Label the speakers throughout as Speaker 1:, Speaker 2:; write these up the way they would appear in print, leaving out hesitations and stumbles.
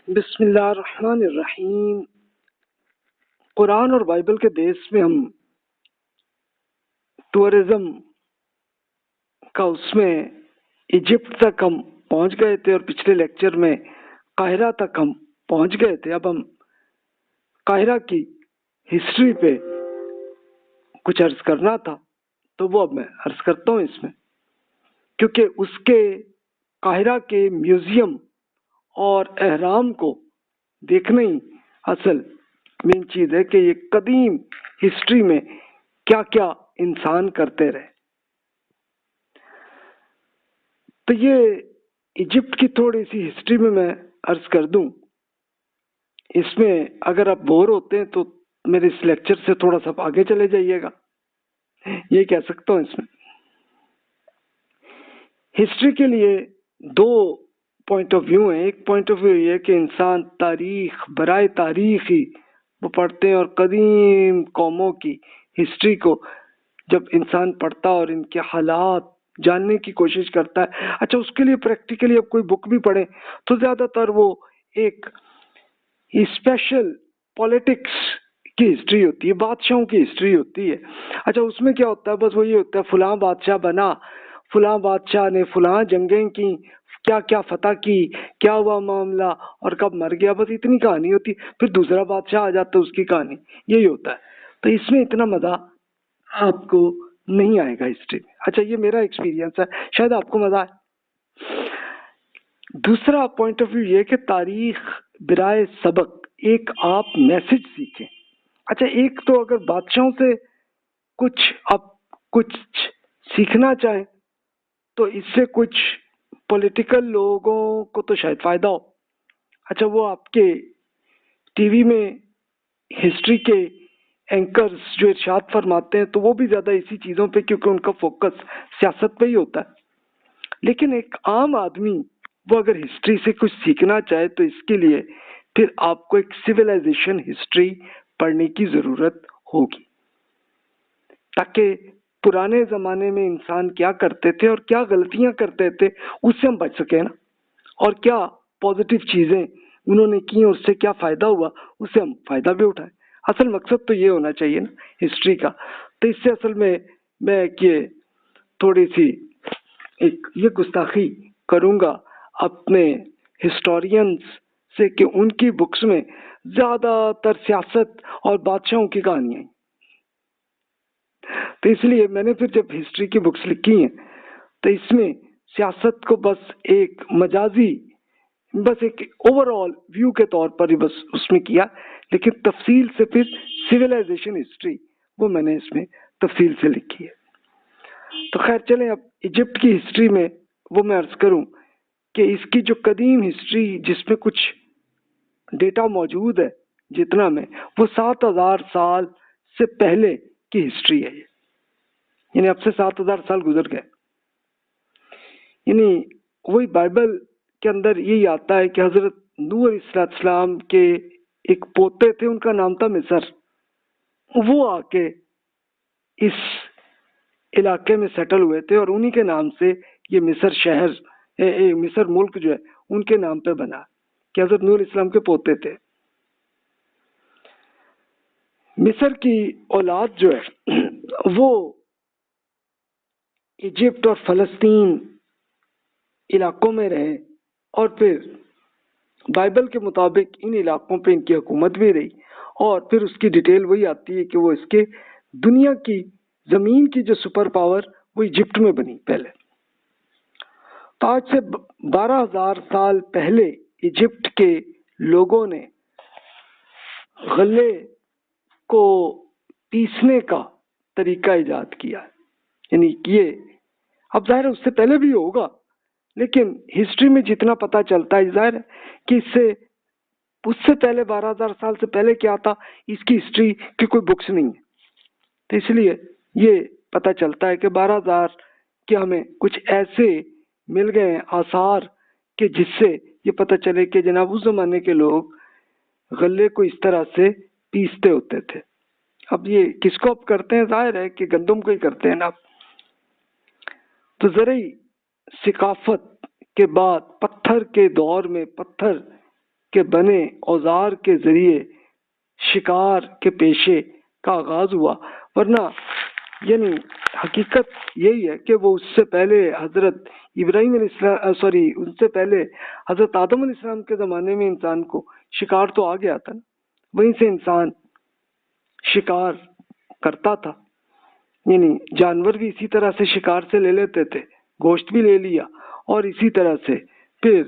Speaker 1: بسم اللہ الرحمن الرحیم۔ قرآن اور بائبل کے دیش میں ہم ٹورزم کا اس میں ایجپٹ تک ہم پہنچ گئے تھے اور پچھلے لیکچر میں قاہرہ تک ہم پہنچ گئے تھے۔ اب ہم قاہرہ کی ہسٹری پہ کچھ عرض کرنا تھا تو وہ اب میں عرض کرتا ہوں اس میں، کیونکہ اس کے قاہرہ کے میوزیم اور اہرام کو دیکھنا ہی اصل مین چیز ہے کہ یہ قدیم ہسٹری میں کیا کیا انسان کرتے رہے۔ تو یہ ایجپٹ کی تھوڑی سی ہسٹری میں عرض کر دوں۔ اس میں اگر آپ بور ہوتے ہیں تو میرے اس لیکچر سے تھوڑا سا آگے چلے جائیے گا، یہ کہہ سکتا ہوں۔ اس میں ہسٹری کے لیے دو پوائنٹ آف ویو ہیں۔ ایک پوائنٹ آف ویو یہ ہے کہ انسان تاریخ برائے تاریخ ہی وہ پڑھتے ہیں، اور قدیم قوموں کی ہسٹری کو جب انسان پڑھتا اور ان کے حالات جاننے کی کوشش کرتا ہے، اچھا اس کے لیے پریکٹیکلی اب کوئی بک بھی پڑھے تو زیادہ تر وہ ایک اسپیشل پولیٹکس کی ہسٹری ہوتی ہے، بادشاہوں کی ہسٹری ہوتی ہے۔ اچھا اس میں کیا ہوتا ہے؟ بس وہی ہوتا ہے فلاں بادشاہ بنا، فلاں بادشاہ نے فلاں جنگیں کی، کیا کیا فتح کی، کیا ہوا معاملہ اور کب مر گیا، بس اتنی کہانی ہوتی۔ پھر دوسرا بادشاہ آ جاتا ہے، اس کی کہانی یہی ہوتا ہے۔ تو اس میں اتنا مزہ آپ کو نہیں آئے گا ہسٹری میں۔ اچھا یہ میرا ایکسپیرینس ہے، شاید آپ کو مزہ آئے۔ دوسرا پوائنٹ آف ویو یہ کہ تاریخ برائے سبق ایک آپ میسج سیکھیں۔ اچھا ایک تو اگر بادشاہوں سے کچھ سیکھنا چاہیں تو اس سے کچھ پولیٹیکل لوگوں کو تو شاید فائدہ ہو۔ اچھا وہ آپ کے ٹی وی میں ہسٹری کے اینکرز جو ارشاد فرماتے ہیں تو وہ بھی زیادہ اسی چیزوں پہ، کیونکہ ان کا فوکس سیاست پہ ہی ہوتا ہے۔ لیکن ایک عام آدمی وہ اگر ہسٹری سے کچھ سیکھنا چاہے تو اس کے لیے پھر آپ کو ایک سویلائزیشن ہسٹری پڑھنے کی ضرورت ہوگی، تاکہ پرانے زمانے میں انسان کیا کرتے تھے اور کیا غلطیاں کرتے تھے اس سے ہم بچ سکیں نا، اور کیا پازیٹیو چیزیں انہوں نے کی، اس سے کیا فائدہ ہوا، اس سے ہم فائدہ بھی اٹھائیں۔ اصل مقصد تو یہ ہونا چاہیے نا ہسٹری کا۔ تو اس سے اصل میں یہ تھوڑی سی یہ گستاخی کروں گا اپنے ہسٹورینز سے کہ ان کی بکس میں زیادہ تر سیاست اور بادشاہوں کی کہانیاں ہیں۔ تو اس لیے میں نے پھر جب ہسٹری کی بکس لکھی ہیں تو اس میں سیاست کو بس ایک مجازی، بس ایک اوور آل ویو کے طور پر ہی بس اس میں کیا، لیکن تفصیل سے پھر سویلائزیشن ہسٹری وہ میں نے اس میں تفصیل سے لکھی ہے۔ تو خیر چلیں اب ایجپٹ کی ہسٹری میں وہ میں عرض کروں کہ اس کی جو قدیم ہسٹری جس میں کچھ ڈیٹا موجود ہے جتنا میں، وہ 7000 سال سے پہلے کی ہسٹری ہے، یعنی اب سے 7000 سال گزر گئے۔ یعنی وہی بائبل کے اندر یہی آتا ہے کہ حضرت نوح علیہ السلام کے ایک پوتے تھے، ان کا نام تھا مصر، وہ آ کے اس علاقے میں سیٹل ہوئے تھے اور انہی کے نام سے یہ مصر شہر، مصر ملک جو ہے ان کے نام پہ بنا، کہ حضرت نوح علیہ السلام کے پوتے تھے۔ مصر کی اولاد جو ہے وہ ایجپٹ اور فلسطین علاقوں میں رہے، اور پھر بائبل کے مطابق ان علاقوں پہ ان کی حکومت بھی رہی، اور پھر اس کی ڈیٹیل وہی آتی ہے کہ وہ اس کے دنیا کی زمین کی جو سپر پاور وہ ایجپٹ میں بنی پہلے۔ تو آج سے 12000 سال پہلے ایجپٹ کے لوگوں نے غلے کو پیسنے کا طریقہ ایجاد کیا، یعنی یہ اب ظاہر ہے اس سے پہلے بھی ہوگا، لیکن ہسٹری میں جتنا پتہ چلتا ہے ظاہر ہے کہ اس سے پہلے 12000 سال سے پہلے کیا تھا اس کی ہسٹری کی کوئی بکس نہیں ہے۔ تو اس لیے یہ پتہ چلتا ہے کہ 12000 کے ہمیں کچھ ایسے مل گئے ہیں آثار کہ جس سے یہ پتہ چلے کہ جناب اس زمانے کے لوگ غلے کو اس طرح سے پیستے ہوتے تھے۔ اب یہ کس کو اب کرتے ہیں؟ ظاہر ہے کہ گندم کو ہی کرتے ہیں نا۔ تو زرعی ثقافت کے بعد پتھر کے دور میں پتھر کے بنے اوزار کے ذریعے شکار کے پیشے کا آغاز ہوا، ورنہ یعنی حقیقت یہی ہے کہ وہ اس سے پہلے حضرت ابراہیم علیہ السلام ان سے پہلے حضرت آدم علیہ السلام کے زمانے میں انسان کو شکار تو آ گیا تھا نا، وہیں سے انسان شکار کرتا تھا، یعنی جانور بھی اسی طرح سے شکار سے لے لیتے تھے، گوشت بھی لے لیا، اور اسی طرح سے پھر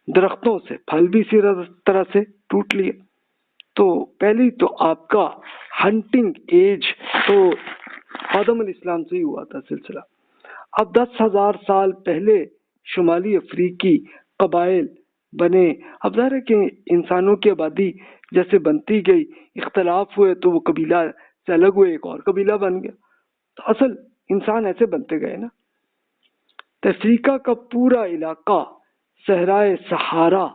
Speaker 1: درختوں سے پھل بھی اسی طرح سے ٹوٹ لیا۔ تو پہلی تو آپ کا ہنٹنگ ایج تو آدم علیہ السلام سے ہی ہوا تھا سلسلہ۔ اب 10,000 سال پہلے شمالی افریقی قبائل بنے۔ اب ظاہر ہے کہ انسانوں کی آبادی جیسے بنتی گئی، اختلاف ہوئے تو وہ قبیلہ سے الگ ہوئے، ایک اور قبیلہ بن گیا۔ تو اصل انسان ایسے بنتے گئے نا۔ افریقہ کا پورا علاقہ صحرائے سہارا،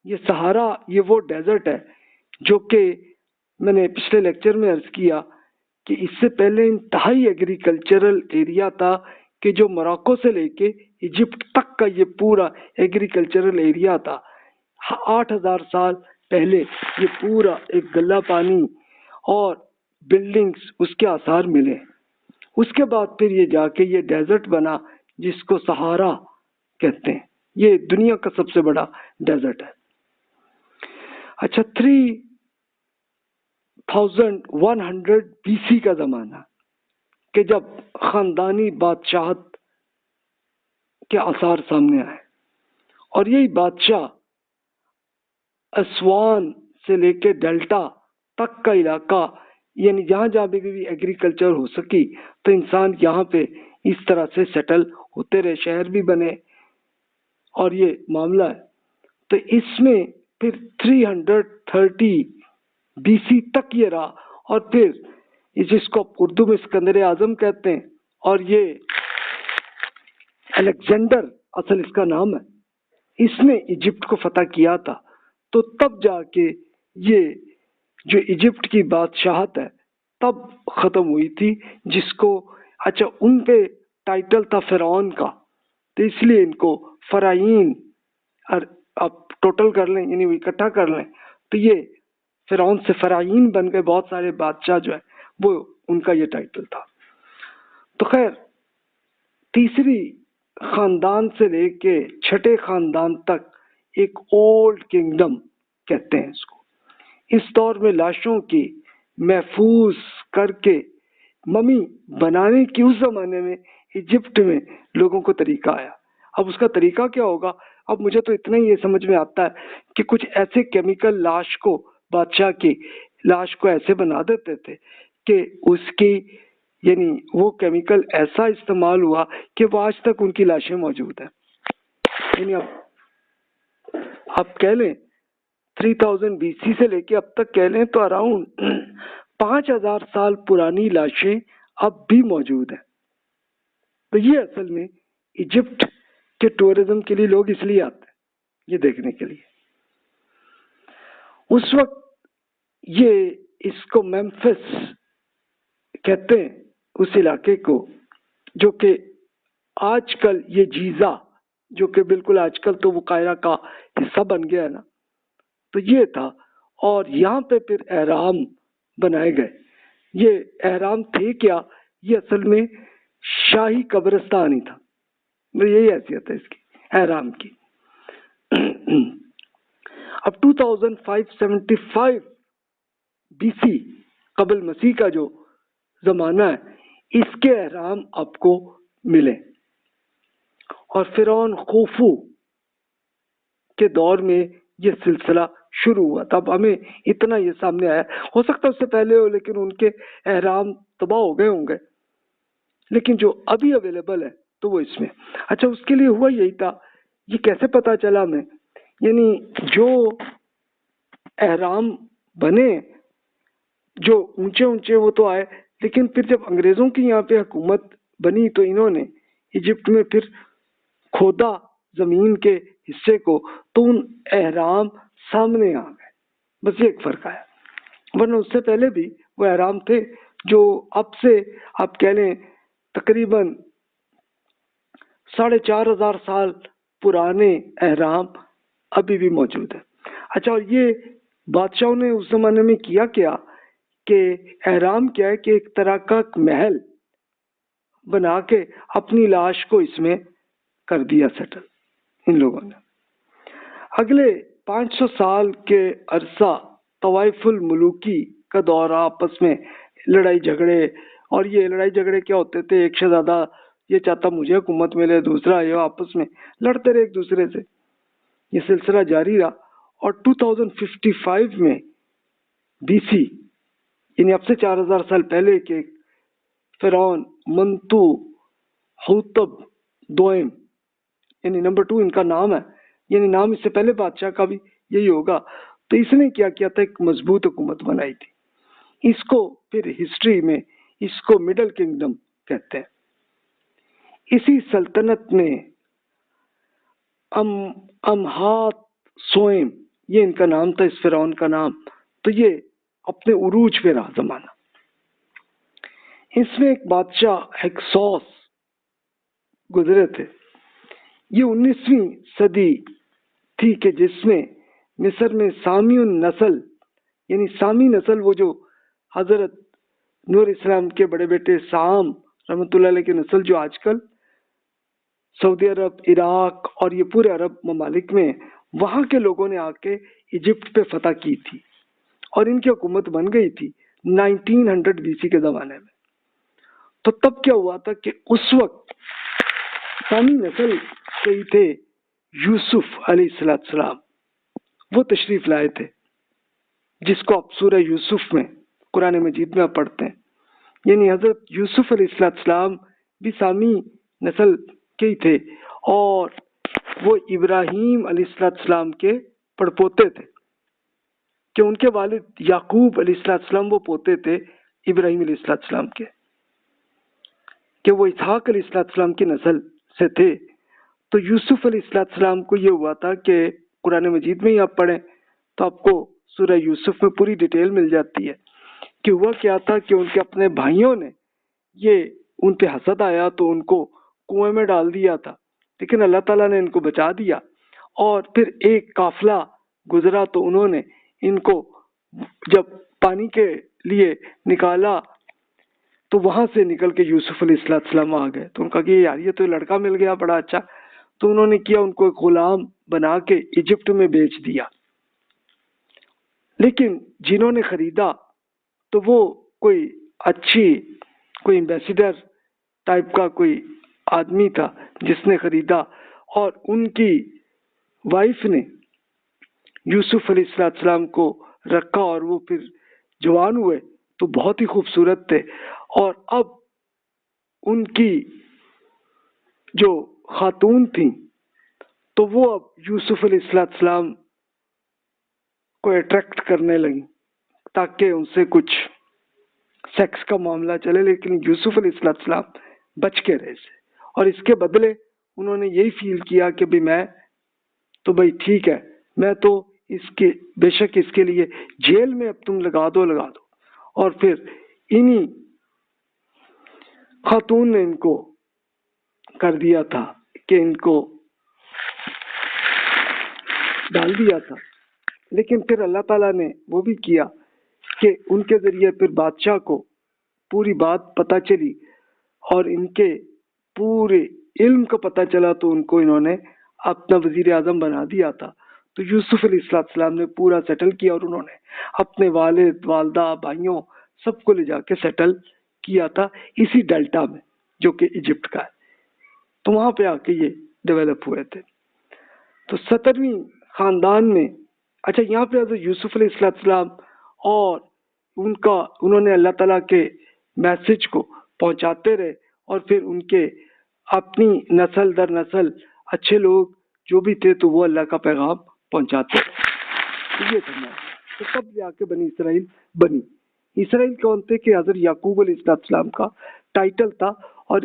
Speaker 1: یہ سہارا یہ وہ ڈیزرٹ ہے جو کہ میں نے پچھلے لیکچر میں عرض کیا کہ اس سے پہلے انتہائی ایگریکلچرل ایریا تھا، کہ جو موراکو سے لے کے ایجپٹ تک کا یہ پورا ایگریکلچرل ایریا تھا۔ 8,000 سال پہلے یہ پورا ایک گلہ پانی اور بلڈنگز اس کے آثار ملے۔ اس کے بعد پھر یہ جا کے یہ ڈیزرٹ بنا جس کو سہارا کہتے ہیں، یہ دنیا کا سب سے بڑا ڈیزرٹ ہے۔ اچھا، 3100 BC کا زمانہ کہ جب خاندانی بادشاہت کے آثار سامنے آئے، اور یہی بادشاہ اسوان سے لے کے ڈیلٹا تک کا علاقہ، یعنی جہاں جہاں بھی ایگریکلچر ہو سکی تو انسان یہاں پہ اس طرح سے سیٹل ہوتے رہے، شہر بھی بنے، اور یہ معاملہ ہے۔ تو اس میں پھر 330 BC تک یہ رہا، اور پھر جس کو اردو میں اسکندر اعظم کہتے ہیں، اور یہ الیگزینڈر اصل اس کا نام ہے، اس نے ایجپٹ کو فتح کیا تھا۔ تو تب جا کے یہ جو ایجپٹ کی بادشاہت ہے تب ختم ہوئی تھی، جس کو اچھا ان پہ ٹائٹل تھا فرعون کا، تو اس لیے ان کو فرعین، اور آپ ٹوٹل کر لیں یعنی اکٹھا کر لیں تو یہ فرعون سے فرعین بن گئے، بہت سارے بادشاہ جو ہے وہ ان کا یہ ٹائٹل تھا۔ تو خیر، تیسری خاندان سے لے کے چھٹے خاندان تک ایک اولڈ کنگڈم کہتے ہیں اس کو۔ اس دور میں لاشوں کی محفوظ کر کے ممی بنانے کی اس زمانے میں ایجپٹ میں لوگوں کو طریقہ آیا۔ اب اس کا طریقہ کیا ہوگا؟ اب مجھے تو اتنا ہی یہ سمجھ میں آتا ہے کہ کچھ ایسے کیمیکل لاش کو، بادشاہ کی لاش کو ایسے بنا دیتے تھے کہ اس کی یعنی وہ کیمیکل ایسا استعمال ہوا کہ وہ آج تک ان کی لاشیں موجود ہیں۔ یعنی اب آپ کہہ لیں 3000 BC سے لے کے اب تک کہہ لیں تو اراؤنڈ 5000 سال پرانی لاشیں اب بھی موجود ہیں۔ تو یہ اصل میں ایجپٹ کے ٹورزم کے لیے لوگ اس لیے آتے ہیں، یہ دیکھنے کے لیے۔ اس وقت یہ اس کو میمفس کہتے ہیں، اس علاقے کو، جو کہ آج کل یہ جیزا، جو کہ بالکل آج کل تو وہ قاہرہ کا حصہ بن گیا ہے نا، تو یہ تھا۔ اور یہاں پہ پھر اہرام بنائے گئے۔ یہ اہرام تھے کیا؟ یہ اصل میں شاہی قبرستان ہی تھا، یہی حیثیت ہے اس کی اہرام کی۔ اب 2575 BC قبل مسیح کا جو زمانہ ہے، اس کے اہرام آپ کو ملے، اور فرعون خوفو کے دور میں یہ سلسلہ شروع ہوا تھا۔ اب ہمیں اتنا یہ سامنے آیا، ہو سکتا ہے اس سے پہلے ہو، لیکن ان کے احرام تباہ ہو گئے ہوں گے، لیکن جو ابھی اویلیبل ہے تو وہ اس میں۔ اچھا، اس کے لیے ہوا یہی تھا، یہ کیسے پتا چلا ہمیں؟ یعنی جو احرام بنے جو اونچے اونچے وہ تو آئے، لیکن پھر جب انگریزوں کی یہاں پہ حکومت بنی تو انہوں نے ایجپٹ میں پھر کھودا زمین کے حصے کو، تو ان احرام سامنے آ گئے، بس یہ ایک فرق آیا، ورنہ اس سے پہلے بھی وہ احرام تھے جو اب سے آپ کہہ لیں تقریباً 4500 سال پرانے احرام ابھی بھی موجود ہے. اچھا، اور یہ بادشاہوں نے اس زمانے میں کیا کیا کہ احرام کیا ہے کہ ایک طرح کا محل بنا کے اپنی لاش کو اس میں کر دیا سیٹل ان لوگوں نے. اگلے 500 سال کے عرصہ طوائف الملوکی کا دور، آپس میں لڑائی جھگڑے. اور یہ لڑائی جھگڑے کیا ہوتے تھے؟ ایک شہزادہ یہ چاہتا مجھے حکومت ملے، دوسرا یہ آپس میں لڑتے رہے ایک دوسرے سے. یہ سلسلہ جاری رہا اور 2055 میں بی سی، یعنی اب سے 4000 سال پہلے کے فرعون منتو حتب دوئم، یعنی نمبر 2 ان کا نام ہے، یعنی نام اس سے پہلے بادشاہ کا بھی یہی ہوگا. تو اس نے کیا کیا تھا؟ ایک مضبوط حکومت بنائی تھی. اس کو پھر ہسٹری میں اس کو مڈل کنگڈم کہتے ہیں. اسی سلطنت نے امہات سوئم، یہ ان کا نام تھا، اس فرعون کا نام. تو یہ اپنے عروج پہ رہا زمانہ. اس میں ایک بادشاہ ہیکسوس گزرے تھے. یہ 19ویں صدی تھی کہ جس میں مصر میں سامی نسل، یعنی سامی نسل وہ جو حضرت نور اسلام کے بڑے بیٹے سام رحمۃ اللہ علیہ کی نسل جو آج کل سعودی عرب، عراق اور یہ پورے عرب ممالک میں، وہاں کے لوگوں نے آ کے ایجپٹ پہ فتح کی تھی اور ان کی حکومت بن گئی تھی 1900 BC کے زمانے میں. تو تب کیا ہوا تھا کہ اس وقت سامی نسل کے ہی تھے یوسف علیہ السلام، وہ تشریف لائے تھے، جس کو آپ سورہ یوسف میں قرآن مجید میں آپ پڑھتے ہیں. یعنی حضرت یوسف علیہ السلام بھی سامی نسل کے ہی تھے اور وہ ابراہیم علیہ السلام کے پڑپوتے تھے، کہ ان کے والد یعقوب علیہ السلام وہ پوتے تھے ابراہیم علیہ السلام کے، کہ وہ اسحاق علیہ السلام کی نسل سے تھے. تو یوسف علیہ السلام کو یہ ہوا تھا کہ قرآن مجید میں ہی آپ پڑھیں تو آپ کو سورہ یوسف میں پوری ڈیٹیل مل جاتی ہے کہ ہوا کیا تھا کہ ان کے اپنے بھائیوں نے یہ ان پہ حسد آیا تو ان کو کنویں میں ڈال دیا تھا، لیکن اللہ تعالیٰ نے ان کو بچا دیا. اور پھر ایک قافلہ گزرا تو انہوں نے ان کو جب پانی کے لیے نکالا تو وہاں سے نکل کے یوسف علیہ السلام آ گئے. تو ان کا کہ یار یہ تو لڑکا مل گیا بڑا اچھا. تو انہوں نے کیا، ان کو ایک غلام بنا کے ایجپٹ میں بیچ دیا. لیکن جنہوں نے خریدا تو وہ کوئی ایمبیسیڈر ٹائپ کا کوئی آدمی تھا جس نے خریدا، اور ان کی وائف نے یوسف علیہ السلام کو رکھا اور وہ پھر جوان ہوئے تو بہت ہی خوبصورت تھے. اور اب ان کی جو خاتون تھیں تو وہ اب یوسف علیہ السلام کو اٹریکٹ کرنے لگیں تاکہ ان سے کچھ سیکس کا معاملہ چلے، لیکن یوسف علیہ السلام بچ کے رہے سے. اور اس کے بدلے انہوں نے یہی فیل کیا کہ بھی میں تو بھائی ٹھیک ہے، میں تو اس کے بے شک اس کے لیے جیل میں اب تم لگا دو. اور پھر انہی خاتون نے ان کو کر دیا تھا کہ ان کو ڈال دیا تھا. لیکن پھر اللہ تعالیٰ نے وہ بھی کیا کہ ان کے ذریعے پھر بادشاہ کو پوری بات پتہ چلی اور ان کے پورے علم کا پتہ چلا تو ان کو انہوں نے اپنا وزیر اعظم بنا دیا تھا. تو یوسف علیہ السلام نے پورا سیٹل کیا اور انہوں نے اپنے والد، والدہ، بھائیوں سب کو لے جا کے سیٹل کیا تھا اسی ڈیلٹا میں جو کہ ایجپٹ کا ہے. تو وہاں پہ آ کے یہ ڈیولپ ہوئے تھے. تو 17ویں خاندان میں اچھا یہاں پہ حضرت یوسف علیہ السلام اور انہوں نے اللہ تعالیٰ کے میسج کو پہنچاتے رہے اور پھر ان کے اپنی نسل در نسل اچھے لوگ جو بھی تھے تو وہ اللہ کا پیغام پہنچاتے رہے. یہ کرنا ہے تو تب جا کے بنی اسرائیل بنی. اسرائیل کون تھے کہ حضرت یعقوب علیہ السلام کا ٹائٹل تھا. اور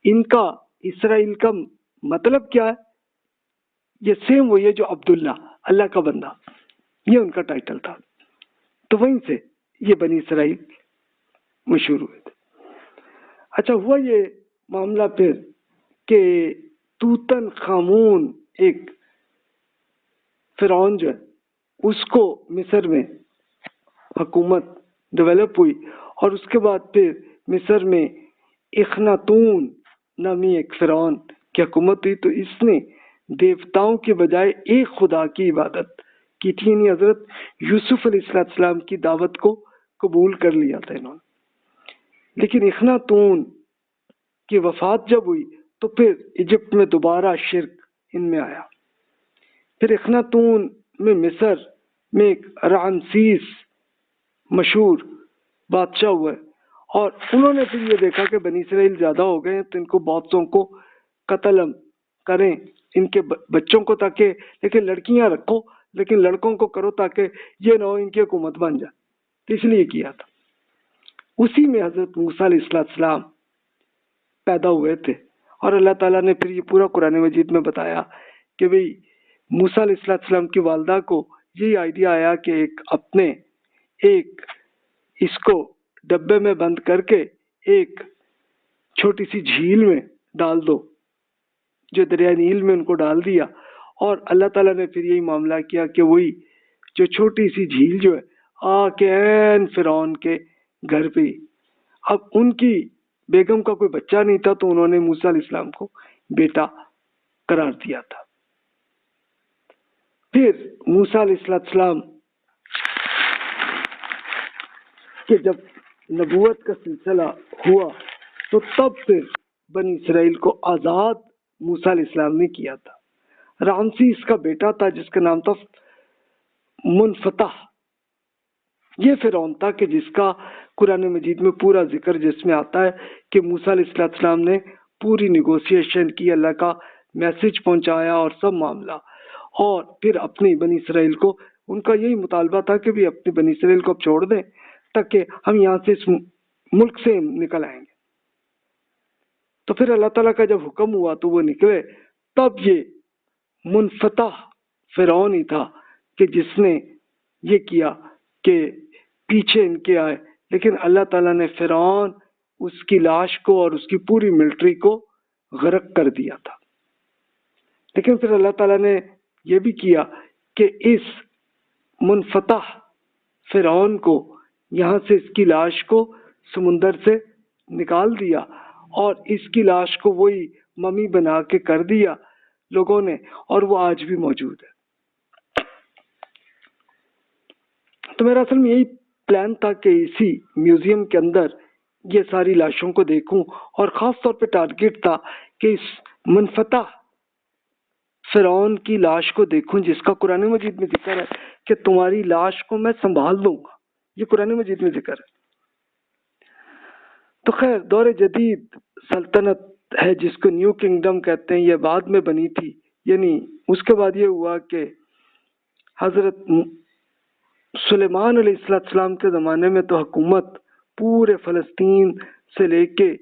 Speaker 1: ان کا اسرائیل کا مطلب کیا ہے؟ یہ سیم وہی ہے جو عبداللہ، اللہ کا بندہ، یہ ان کا ٹائٹل تھا. تو وہیں سے یہ بنی اسرائیل مشہور ہوئے تھے. اچھا ہوا یہ معاملہ پھر کہ توتن خامون ایک فرعون جو ہے اس کو مصر میں حکومت ڈیولپ ہوئی، اور اس کے بعد پھر مصر میں اخناتون نامی ایک فرعون کی حکومت ہوئی، تو اس نے دیوتاؤں کے بجائے ایک خدا کی عبادت کی تھی، یعنی حضرت یوسف علیہ السلام کی دعوت کو قبول کر لیا تھا انہوں نے۔ لیکن اخناتون کی وفات جب ہوئی تو پھر ایجپٹ میں دوبارہ شرک ان میں آیا۔ پھر اخناتون میں مصر میں ایک رعنسیس مشہور بادشاہ ہوئے، اور انہوں نے پھر یہ دیکھا کہ بنی اسرائیل زیادہ ہو گئے ہیں تو ان کو بہت سو کو قتل کریں، ان کے بچوں کو، تاکہ لیکن لڑکیاں رکھو لیکن لڑکوں کو کرو تاکہ یہ نہ ہو ان کی حکومت بن جائے، تو اس لیے کیا تھا۔ اسی میں حضرت موسیٰ علیہ السلام پیدا ہوئے تھے، اور اللہ تعالیٰ نے پھر یہ پورا قرآن مجید میں بتایا کہ بھئی موسیٰ علیہ السلام کی والدہ کو یہی آئیڈیا آیا کہ ایک اس کو ڈبے میں بند کر کے ایک چھوٹی سی جھیل میں ڈال دو، جو دریائے نیل میں ان کو ڈال دیا، اور اللہ تعالیٰ نے پھر یہی معاملہ کیا کہ وہی جو چھوٹی سی جھیل جو ہے آ کے عین فرعون کے گھر پہ، اب ان کی بیگم کا کوئی بچہ نہیں تھا تو انہوں نے موسیٰ علیہ السلام کو بیٹا قرار دیا تھا۔ پھر موسیٰ علیہ السلام کہ جب نبوت کا سلسلہ ہوا تو تب پھر بنی اسرائیل کو آزاد موسیٰ علیہ السلام نے کیا تھا۔ رامسیس کا بیٹا تھا جس کا نام تھا منفتح، یہ فرعون تھا کہ جس کا قرآن مجید میں پورا ذکر جس میں آتا ہے کہ موسیٰ علیہ السلام نے پوری نیگوسیشن کی، اللہ کا میسج پہنچایا اور سب معاملہ، اور پھر اپنی بنی اسرائیل کو ان کا یہی مطالبہ تھا کہ بھی اپنی بنی اسرائیل کو اب چھوڑ دیں تاکہ ہم یہاں سے اس ملک سے نکل آئیں گے۔ تو پھر اللہ تعالیٰ کا جب حکم ہوا تو وہ نکلے، تب یہ منفتح فرعون ہی تھا کہ جس نے یہ کیا کہ پیچھے ان کے آئے، لیکن اللہ تعالیٰ نے فرعون اس کی لاش کو اور اس کی پوری ملٹری کو غرق کر دیا تھا۔ لیکن پھر اللہ تعالیٰ نے یہ بھی کیا کہ اس منفتح فرعون کو یہاں سے اس کی لاش کو سمندر سے نکال دیا، اور اس کی لاش کو وہی ممی بنا کے کر دیا لوگوں نے، اور وہ آج بھی موجود ہے۔ تو میرا اصل میں یہی پلان تھا کہ اسی میوزیم کے اندر یہ ساری لاشوں کو دیکھوں، اور خاص طور پہ ٹارگیٹ تھا کہ اس منفتح فرعون کی لاش کو دیکھوں جس کا قرآن مجید میں ذکر ہے کہ تمہاری لاش کو میں سنبھال لوں گا، یہ قرآن مجید میں ذکر ہے۔ تو خیر دور جدید سلطنت ہے جس کو نیو کنگڈم کہتے ہیں، یہ بعد میں بنی تھی، یعنی اس کے بعد یہ ہوا کہ حضرت سلیمان علیہ السلام کے زمانے میں تو حکومت پورے فلسطین سے لے کے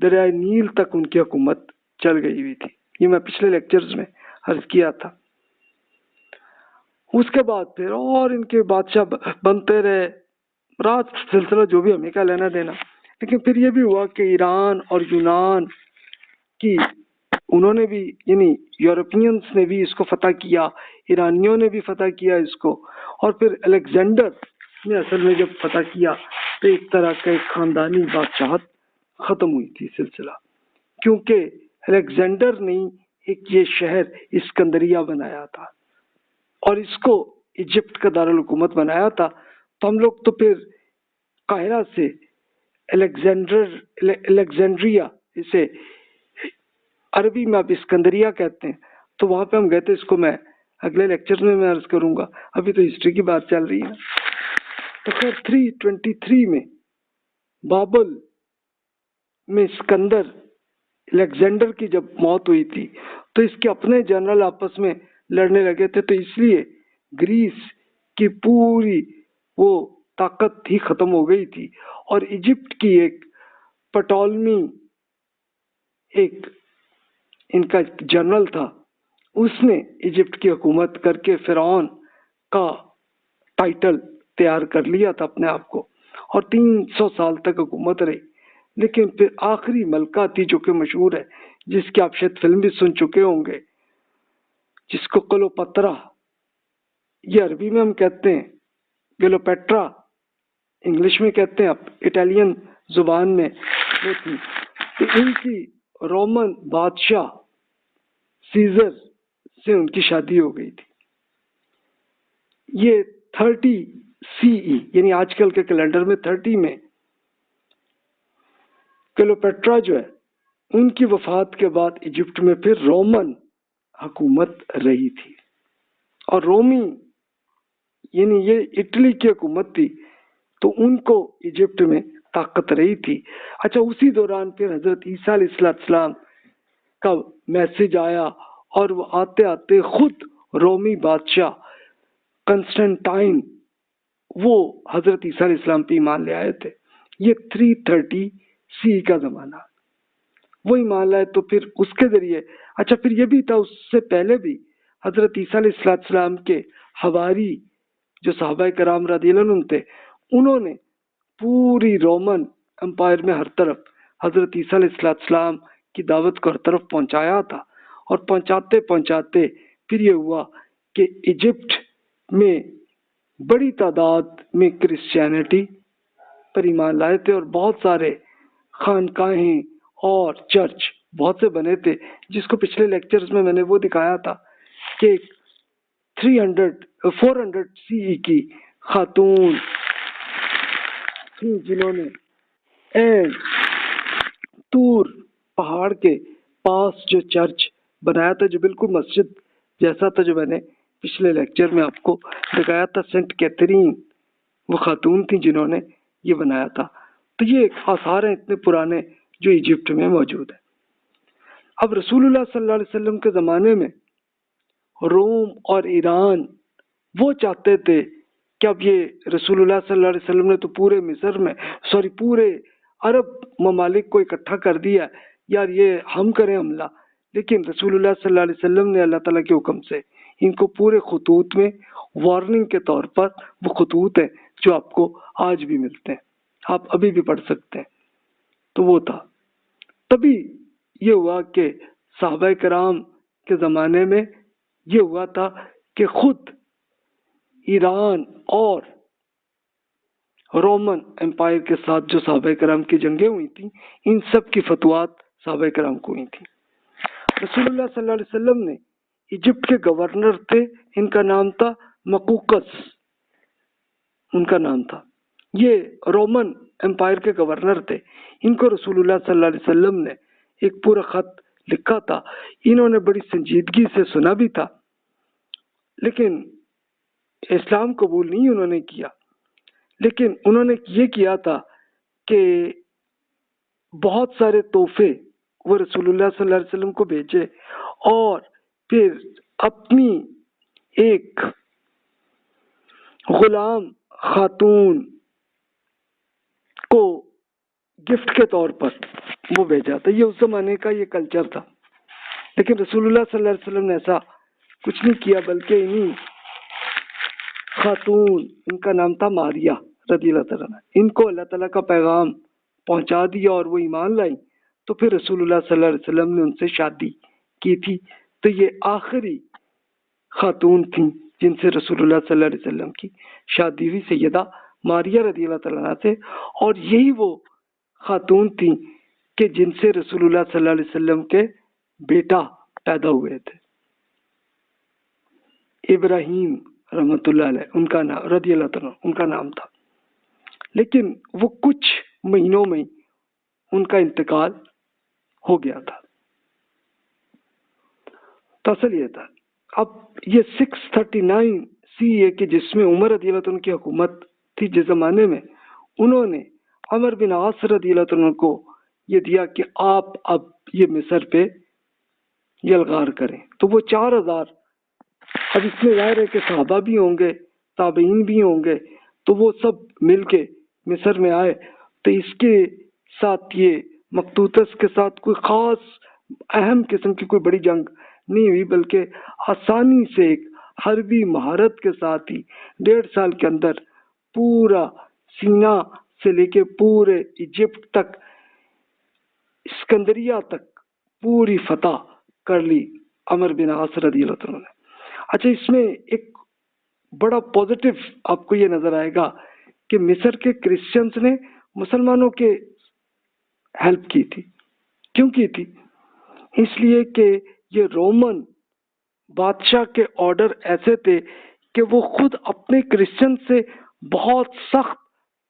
Speaker 1: دریائے نیل تک ان کی حکومت چل گئی ہوئی تھی، یہ میں پچھلے لیکچرز میں عرض کیا تھا۔ اس کے بعد پھر اور ان کے بادشاہ بنتے رہے، رات سلسلہ جو بھی ہمیں کا لینا دینا، لیکن پھر یہ بھی ہوا کہ ایران اور یونان کی انہوں نے بھی، یعنی یورپینز نے بھی اس کو فتح کیا، ایرانیوں نے بھی فتح کیا اس کو، اور پھر الیگزینڈر نے اصل میں جب فتح کیا تو ایک طرح کا ایک خاندانی بادشاہت ختم ہوئی تھی سلسلہ، کیونکہ الیگزینڈر نے ایک یہ شہر اسکندریہ بنایا تھا اور اس کو ایجپٹ کا دارالحکومت بنایا تھا، تو ہم لوگ تو پھر قاہرہ سے الیگزینڈریا، اسے عربی میں آپ اسکندریہ کہتے ہیں، تو وہاں پہ ہم گئے تھے، اس کو میں اگلے لیکچر میں عرض کروں گا، ابھی تو ہسٹری کی بات چل رہی ہے۔ تو خیر 323 میں بابل میں اسکندر الیگزینڈر کی جب موت ہوئی تھی تو اس کے اپنے جنرل آپس میں لڑنے لگے تھے، تو اس لیے گریس کی پوری وہ طاقت ہی ختم ہو گئی تھی، اور ایجپٹ کی ایک پٹولمی ایک ان کا جنرل تھا، اس نے ایجپٹ کی حکومت کر کے فرعون کا ٹائٹل تیار کر لیا تھا اپنے آپ کو، اور 300 سال تک حکومت رہی۔ لیکن پھر آخری ملکہ تھی جو کہ مشہور ہے، جس کی آپ شاید فلم بھی سن چکے ہوں گے، جس کو کلوپترا یہ عربی میں ہم کہتے ہیں کلیوپیٹرا، انگلش میں کہتے ہیں، اب اٹالین زبان میں وہ تھی، کہ ان کی رومن بادشاہ سیزر سے ان کی شادی ہو گئی تھی۔ یہ 30 CE یعنی آج کل کے کیلنڈر میں 30 میں کلیوپیٹرا جو ہے ان کی وفات کے بعد ایجپٹ میں پھر رومن حکومت رہی تھی، اور رومی یعنی یہ اٹلی کی حکومت تھی، تو ان کو ایجپٹ میں طاقت رہی تھی۔ اچھا، اسی دوران پھر حضرت عیسیٰ علیہ السلام کا میسج آیا، اور وہ آتے آتے خود رومی بادشاہ کنسٹنٹائن وہ حضرت عیسیٰ علیہ السلام پہ ایمان لے آئے تھے۔ یہ 330 CE کا زمانہ، وہ ایمان لائے تو پھر اس کے ذریعے، اچھا پھر یہ بھی تھا اس سے پہلے بھی حضرت عیسیٰ علیہ السلام کے حواری جو صحابہ کرام رضی اللہ عنہم تھے، انہوں نے پوری رومن امپائر میں ہر طرف حضرت عیسیٰ علیہ السلام کی دعوت کو ہر طرف پہنچایا تھا، اور پہنچاتے پہنچاتے پھر یہ ہوا کہ ایجپٹ میں بڑی تعداد میں کرسچینٹی پر ایمان لائے تھے، اور بہت سارے خانقاہیں اور چرچ بہت سے بنے تھے، جس کو پچھلے لیکچرز میں نے وہ دکھایا تھا کہ 400 CE کی خاتون تھی جنہوں نے تور پہاڑ کے پاس جو چرچ بنایا تھا، جو بالکل مسجد جیسا تھا، جو میں نے پچھلے لیکچر میں آپ کو دکھایا تھا، سینٹ کیتھرین وہ خاتون تھی جنہوں نے یہ بنایا تھا۔ تو یہ آثار ہیں اتنے پرانے جو ایجپٹ میں موجود ہیں۔ اب رسول اللہ صلی اللہ علیہ وسلم کے زمانے میں روم اور ایران وہ چاہتے تھے کہ اب یہ رسول اللہ صلی اللہ علیہ وسلم نے تو پورے مصر میں پورے عرب ممالک کو اکٹھا کر دیا، یار یہ ہم کریں حملہ، لیکن رسول اللہ صلی اللہ علیہ وسلم نے اللہ تعالیٰ کے حکم سے ان کو پورے خطوط میں وارننگ کے طور پر، وہ خطوط ہیں جو آپ کو آج بھی ملتے ہیں، آپ ابھی بھی پڑھ سکتے ہیں، تو وہ تھا۔ تبھی یہ ہوا کہ صحابہ کرام کے زمانے میں یہ ہوا تھا کہ خود ایران اور رومن امپائر کے ساتھ جو صحابہ کرام کی جنگیں ہوئی تھیں، ان سب کی فتویات صحابہ کرام کو ہوئی تھیں۔ رسول اللہ صلی اللہ علیہ وسلم نے ایجپٹ کے گورنر تھے، ان کا نام تھا مقوقس، ان کا نام تھا، یہ رومن امپائر کے گورنر تھے۔ ان کو رسول اللہ صلی اللہ علیہ وسلم نے ایک پورا خط لکھا تھا، انہوں نے بڑی سنجیدگی سے سنا بھی تھا، لیکن اسلام قبول نہیں انہوں نے کیا، لیکن انہوں نے یہ کیا تھا کہ بہت سارے تحفے وہ رسول اللہ صلی اللہ علیہ وسلم کو بھیجے، اور پھر اپنی ایک غلام خاتون کو گفٹ کے طور پر وہ بھیجا تھا۔ یہ اس زمانے کا یہ کلچر تھا، لیکن رسول اللہ صلی اللہ علیہ وسلم نے ایسا کچھ نہیں کیا، بلکہ انہی خاتون، ان کا نام تھا ماریہ رضی اللہ تعالیٰ عنہ، ان کو اللہ تعالیٰ کا پیغام پہنچا دیا اور وہ ایمان لائیں، تو پھر رسول اللہ صلی اللہ علیہ وسلم نے ان سے شادی کی تھی۔ تو یہ آخری خاتون تھیں جن سے رسول اللہ صلی اللہ علیہ وسلم کی شادی ہوئی، سیدہ ماریہ رضی اللہ تعالیٰ عنہ سے، اور یہی وہ خاتون تھیں کہ جن سے رسول اللہ صلی اللہ علیہ وسلم کے بیٹا پیدا ہوئے تھے، ابراہیم رحمۃ اللہ علیہ، ان کا نام رضی اللہ تعالیٰ ان کا نام تھا، لیکن وہ کچھ مہینوں میں ان کا انتقال ہو گیا تھا۔ تو اصل یہ تھا، اب یہ 639 CE کہ جس میں عمر رضی اللہ عنہ کی حکومت تھی، جس زمانے میں انہوں نے عمر بن عاص رضی اللہ عنہ کو یہ دیا کہ آپ اب یہ مصر پہ یلغار کریں، تو وہ 4000، اب اس میں ظاہر ہے کہ صحابہ بھی ہوں گے، تابعین بھی ہوں گے، تو وہ سب مل کے مصر میں آئے۔ تو اس کے ساتھ یہ مقدونیہ کے ساتھ کوئی خاص اہم قسم کی کوئی بڑی جنگ نہیں ہوئی، بلکہ آسانی سے ایک حربی مہارت کے ساتھ ہی 1.5 سال کے اندر پورا سینا سے لے کے پورے ایجپٹ تک، اسکندریہ تک پوری فتح کر لی عمر بن عاص رضی اللہ عنہ نے۔ اچھا، اس میں ایک بڑا پازیٹیو آپ کو یہ نظر آئے گا کہ مصر کے کرسچنز نے مسلمانوں کے ہیلپ کی تھی. کیوں کی تھی؟ اس لیے کہ یہ رومن بادشاہ کے آرڈر ایسے تھے کہ وہ خود اپنے کرسچن سے بہت سخت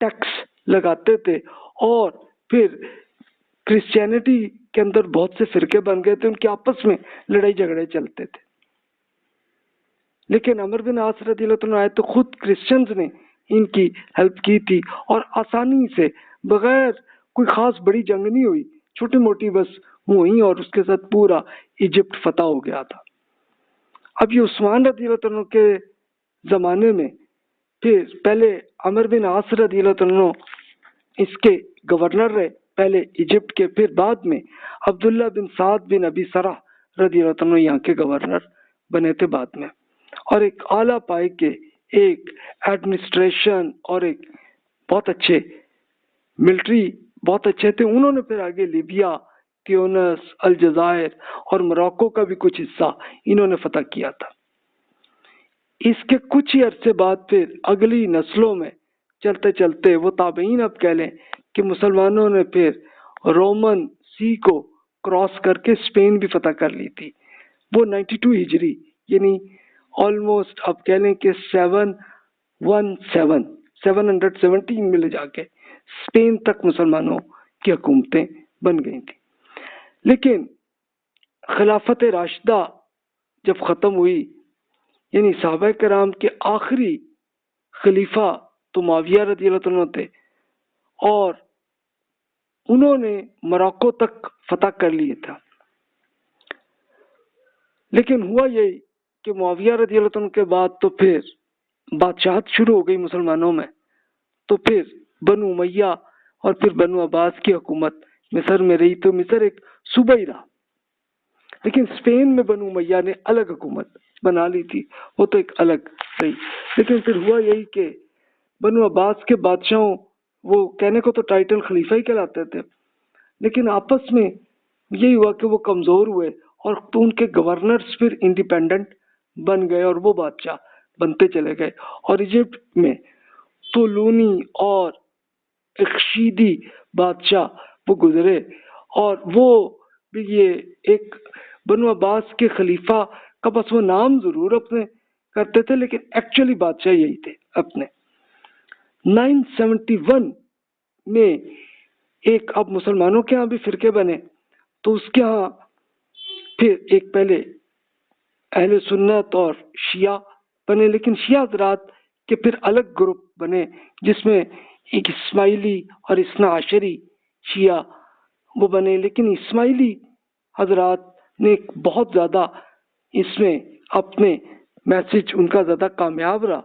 Speaker 1: ٹیکس لگاتے تھے، اور پھر کرسچینٹی کے اندر بہت سے فرقے بن گئے تھے، ان کے آپس میں لڑائی جھگڑے چلتے تھے. لیکن عمر بن عاص رضی اللہ عنہ آئے تو خود کرسچنز نے ان کی ہیلپ کی تھی، اور آسانی سے بغیر کوئی خاص بڑی جنگ نہیں ہوئی، چھوٹی موٹی بس ہوئی، اور اس کے ساتھ پورا ایجپٹ فتح ہو گیا تھا. اب یہ عثمان رضی اللہ عنہ کے زمانے میں پھر پہلے عمر بن عاص رضی اللہ عنہ اس کے گورنر رہے پہلے ایجپٹ کے، پھر بعد میں عبداللہ بن سعد بن ابی سرح رضی اللہ عنہ یہاں کے گورنر بنے تھے بعد میں، اور ایک اعلیٰ پائے کے ایک ایڈمنسٹریشن اور ایک بہت اچھے ملٹری بہت اچھے تھے. انہوں نے پھر آگے لیبیا، تیونس، الجزائر اور موراکو کا بھی کچھ حصہ انہوں نے فتح کیا تھا. اس کے کچھ ہی عرصے بعد پھر اگلی نسلوں میں چلتے چلتے وہ تابعین اب کہہ لیں کہ مسلمانوں نے پھر رومن سی کو کراس کر کے اسپین بھی فتح کر لی تھی. وہ 92 ہجری یعنی آلموسٹ اب کہہ لیں کہ 717 میں لے جا کے اسپین تک مسلمانوں کی حکومتیں بن گئی تھیں. لیکن خلافت راشدہ جب ختم ہوئی، یعنی صحابہ کرام کے آخری خلیفہ تو معاویہ رضی اللہ عنہ تھے، اور انہوں نے موراکو تک فتح کر لیے تھا. لیکن ہوا یہی کہ معاویہ رضی اللہ عنہ کے بعد تو پھر بادشاہت شروع ہو گئی مسلمانوں میں، تو پھر بنو امیہ اور پھر بنو عباس کی حکومت مصر میں رہی. تو مصر ایک صوبہ ہی رہا، لیکن اسپین میں بنو امیہ نے الگ حکومت بنا لی تھی، وہ تو ایک الگ رہی. لیکن پھر ہوا یہی کہ بنو عباس کے بادشاہوں، وہ کہنے کو تو ٹائٹل خلیفہ ہی کہلاتے تھے، لیکن آپس میں یہی ہوا کہ وہ کمزور ہوئے، اور تو ان کے گورنرز پھر انڈیپینڈنٹ بن گئے اور وہ بادشاہ بنتے چلے گئے. اور ایجپٹ میں طولونی اور اخشیدی بادشاہ وہ گزرے، اور وہ بھی یہ ایک بنو عباس کے خلیفہ کا بس وہ نام ضرور اپنے کرتے تھے، لیکن ایکچولی بادشاہ یہی تھے اپنے. 971 میں ایک اب مسلمانوں کے ہاں بھی فرقے بنے، تو اس کے ہاں پھر ایک پہلے اہل سنت اور شیعہ بنے، لیکن شیعہ حضرات کے پھر الگ گروپ بنے، جس میں ایک اسماعیلی اور اثنا عشری شیعہ وہ بنے. لیکن اسماعیلی حضرات نے بہت زیادہ اس میں اپنے میسج ان کا زیادہ کامیاب رہا،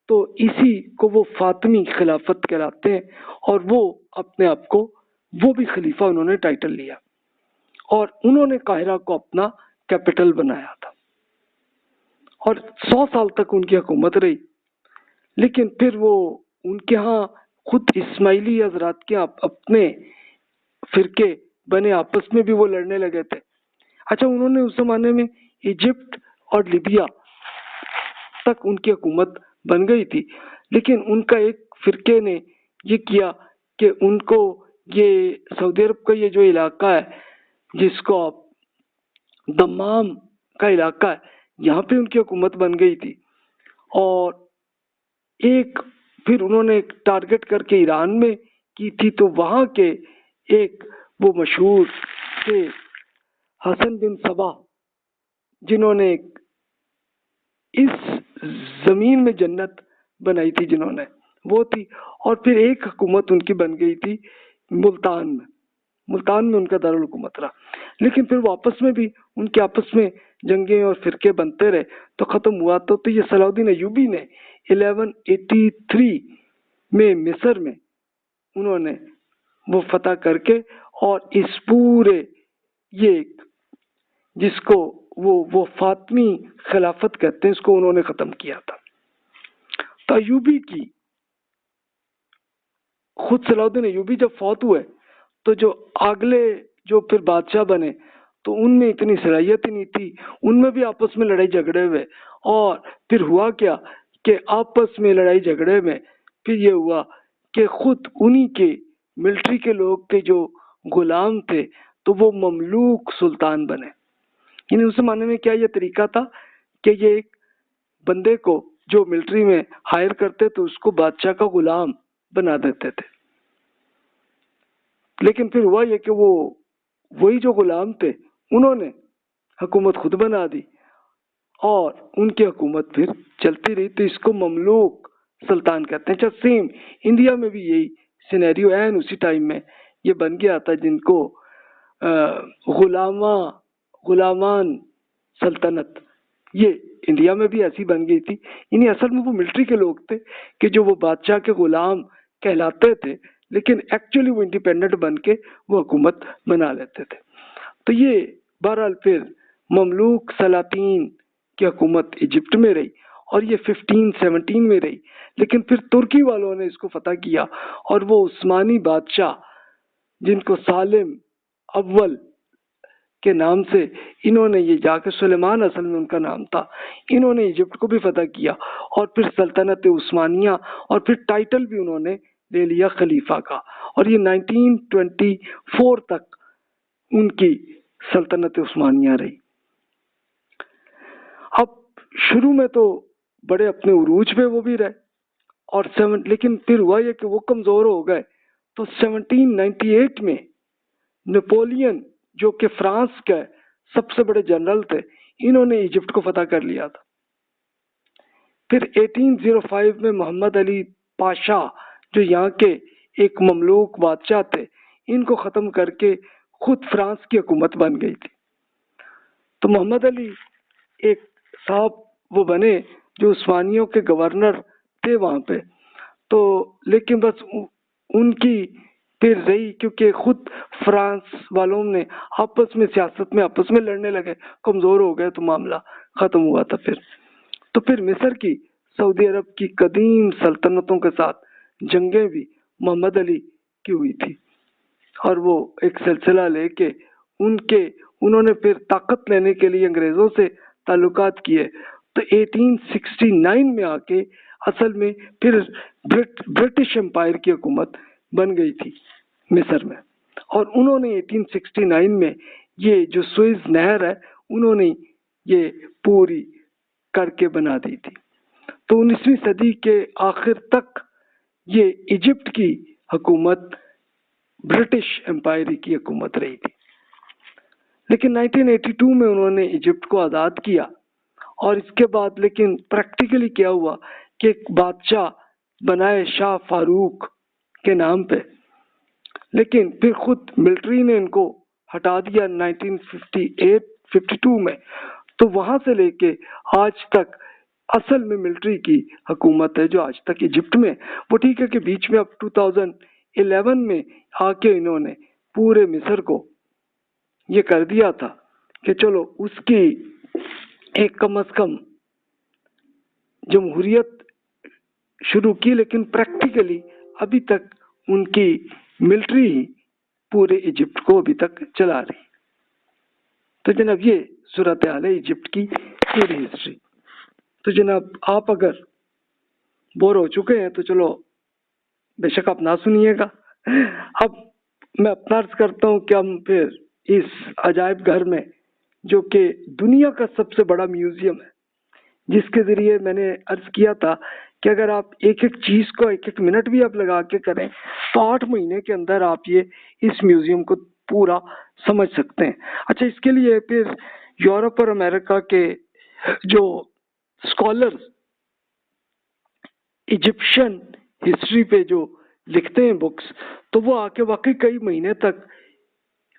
Speaker 1: تو اسی کو وہ فاطمی خلافت کہلاتے ہیں، اور وہ اپنے آپ کو وہ بھی خلیفہ انہوں نے ٹائٹل لیا، اور انہوں نے قاہرہ کو اپنا کیپٹل بنایا تھا، اور 100 سال تک ان کی حکومت رہی. لیکن پھر وہ ان کے ہاں خود اسماعیلی حضرات کے اپنے فرقے بنے، آپس میں بھی وہ لڑنے لگے تھے. اچھا، انہوں نے اس زمانے میں ایجپٹ اور لیبیا تک ان کی حکومت بن گئی تھی، لیکن ان کا ایک فرقے نے یہ کیا کہ ان کو یہ سعودی عرب کا یہ جو علاقہ ہے جس کو آپ دمام کا علاقہ ہے، یہاں پہ ان کی حکومت بن گئی تھی. اور ایک پھر انہوں نے ایک ٹارگٹ کر کے ایران میں کی تھی، تو وہاں کے ایک وہ مشہور تھے حسن بن صبا، جنہوں نے اس زمین میں جنت بنائی تھی، جنہوں نے وہ تھی. اور پھر ایک حکومت ان کی بن گئی تھی ملتان میں ان کا دارالحکومت رہا. لیکن پھر وہ آپس میں بھی ان کے آپس میں جنگیں اور فرقے بنتے رہے، تو ختم ہوا تو یہ صلاح الدین ایوبی نے 1183 میں مصر میں انہوں نے وہ فتح کر کے، اور اس پورے یہ جس کو وہ فاطمی خلافت کہتے ہیں، اس کو انہوں نے ختم کیا تھا. تو ایوبی کی خود صلاح الدین ایوبی جب فوت ہوئے، تو جو اگلے جو پھر بادشاہ بنے، تو ان میں اتنی صلاحیت ہی نہیں تھی، ان میں بھی آپس میں لڑائی جھگڑے ہوئے. اور پھر ہوا کیا کہ آپس میں لڑائی جھگڑے میں پھر یہ ہوا کہ خود انہی کے ملٹری کے لوگ کے جو غلام تھے تو وہ مملوک سلطان بنے. یعنی اس زمانے میں کیا یہ طریقہ تھا کہ یہ ایک بندے کو جو ملٹری میں ہائر کرتے تو اس کو بادشاہ کا غلام بنا دیتے تھے. لیکن پھر ہوا یہ کہ وہی جو غلام تھے انہوں نے حکومت خود بنا دی اور ان کی حکومت پھر چلتی رہی. تو اس کو مملوک سلطان کہتے ہیں. سیم انڈیا میں بھی یہی سینیریو ہے. اسی ٹائم میں یہ بن گیا تھا جن کو غلامان سلطنت، یہ انڈیا میں بھی ایسی بن گئی تھی. یعنی اصل میں وہ ملٹری کے لوگ تھے کہ جو وہ بادشاہ کے غلام کہلاتے تھے لیکن ایکچولی وہ انڈیپینڈنٹ بن کے وہ حکومت بنا لیتے تھے. تو یہ بہرحال پھر مملوک سلاطین کی حکومت ایجپٹ میں رہی اور یہ 1517 میں رہی. لیکن پھر ترکی والوں نے اس کو فتح کیا اور وہ عثمانی بادشاہ جن کو سالم اول کے نام سے انہوں نے یہ جا کے سلیمان اصل میں ان کا نام تھا، انہوں نے ایجپٹ کو بھی فتح کیا اور پھر سلطنت عثمانیہ اور پھر ٹائٹل بھی انہوں نے لے لیا خلیفہ کا. اور یہ 1924 تک ان کی سلطنت عثمانیہ رہی. اب شروع میں تو بڑے اپنے عروج پہ وہ بھی رہے اور لیکن پھر ہوا یہ کہ وہ کمزور ہو گئے. تو 1798 میں نپولین جو کہ فرانس کے سب سے بڑے جنرل تھے انہوں نے ایجپٹ کو فتح کر لیا تھا. پھر 1805 میں محمد علی پاشا جو یہاں کے ایک مملوک بادشاہ تھے ان کو ختم کر کے خود فرانس کی حکومت بن گئی تھی. تو محمد علی ایک صاحب وہ بنے جو عثمانیوں کے گورنر تھے وہاں پہ. تو لیکن بس ان کی پھر رہی کیونکہ خود فرانس والوں نے آپس میں سیاست میں آپس میں لڑنے لگے، کمزور ہو گئے تو معاملہ ختم ہوا تھا. تو پھر مصر کی سعودی عرب کی قدیم سلطنتوں کے ساتھ جنگیں بھی محمد علی کی ہوئی تھی اور وہ ایک سلسلہ لے کے انہوں نے پھر طاقت لینے کے لیے انگریزوں سے تعلقات کیے. تو 1869 میں آ کے اصل میں پھر برٹش امپائر کی حکومت بن گئی تھی مصر میں اور انہوں نے 1869 میں یہ جو سوئز نہر ہے انہوں نے یہ پوری کر کے بنا دی تھی. تو 19ویں صدی کے آخر تک یہ ایجپٹ کی حکومت برٹش امپائر کی حکومت رہی تھی. لیکن 1982 میں انہوں نے ایجپٹ کو آزاد کیا اور اس کے بعد لیکن پریکٹیکلی کیا ہوا کہ ایک بادشاہ بنائے شاہ فاروق کے نام پہ، لیکن پھر خود ملٹری نے ان کو ہٹا دیا 1952 میں. تو وہاں سے لے کے آج تک اصل میں ملٹری کی حکومت ہے جو آج تک ایجپٹ میں. وہ ٹھیک ہے کہ بیچ میں اب 2011 میں آ کے انہوں نے پورے مصر کو یہ کر دیا تھا کہ چلو اس کی ایک کم از کم جمہوریت شروع کی، لیکن پریکٹیکلی ابھی تک ان کی ملٹری ہی پورے ایجپٹ کو ابھی تک چلا رہی. تو جناب یہ صورتحال ہے ایجپٹ کی پوری ہسٹری. تو جناب آپ اگر بور ہو چکے ہیں تو چلو بے شک آپ نہ سنیے گا. اب میں اپنا عرض کرتا ہوں کہ ہم پھر اس عجائب گھر میں جو کہ دنیا کا سب سے بڑا میوزیم ہے، جس کے ذریعے میں نے عرض کیا تھا کہ اگر آپ ایک ایک چیز کو ایک ایک منٹ بھی آپ لگا کے کریں تو 8 مہینے کے اندر آپ یہ اس میوزیم کو پورا سمجھ سکتے ہیں. اچھا، اس کے لیے پھر یورپ اور امریکہ کے جو اسکالرز ایجپشن ہسٹری پہ جو لکھتے ہیں بکس، تو وہ آ کے واقعی کئی مہینے تک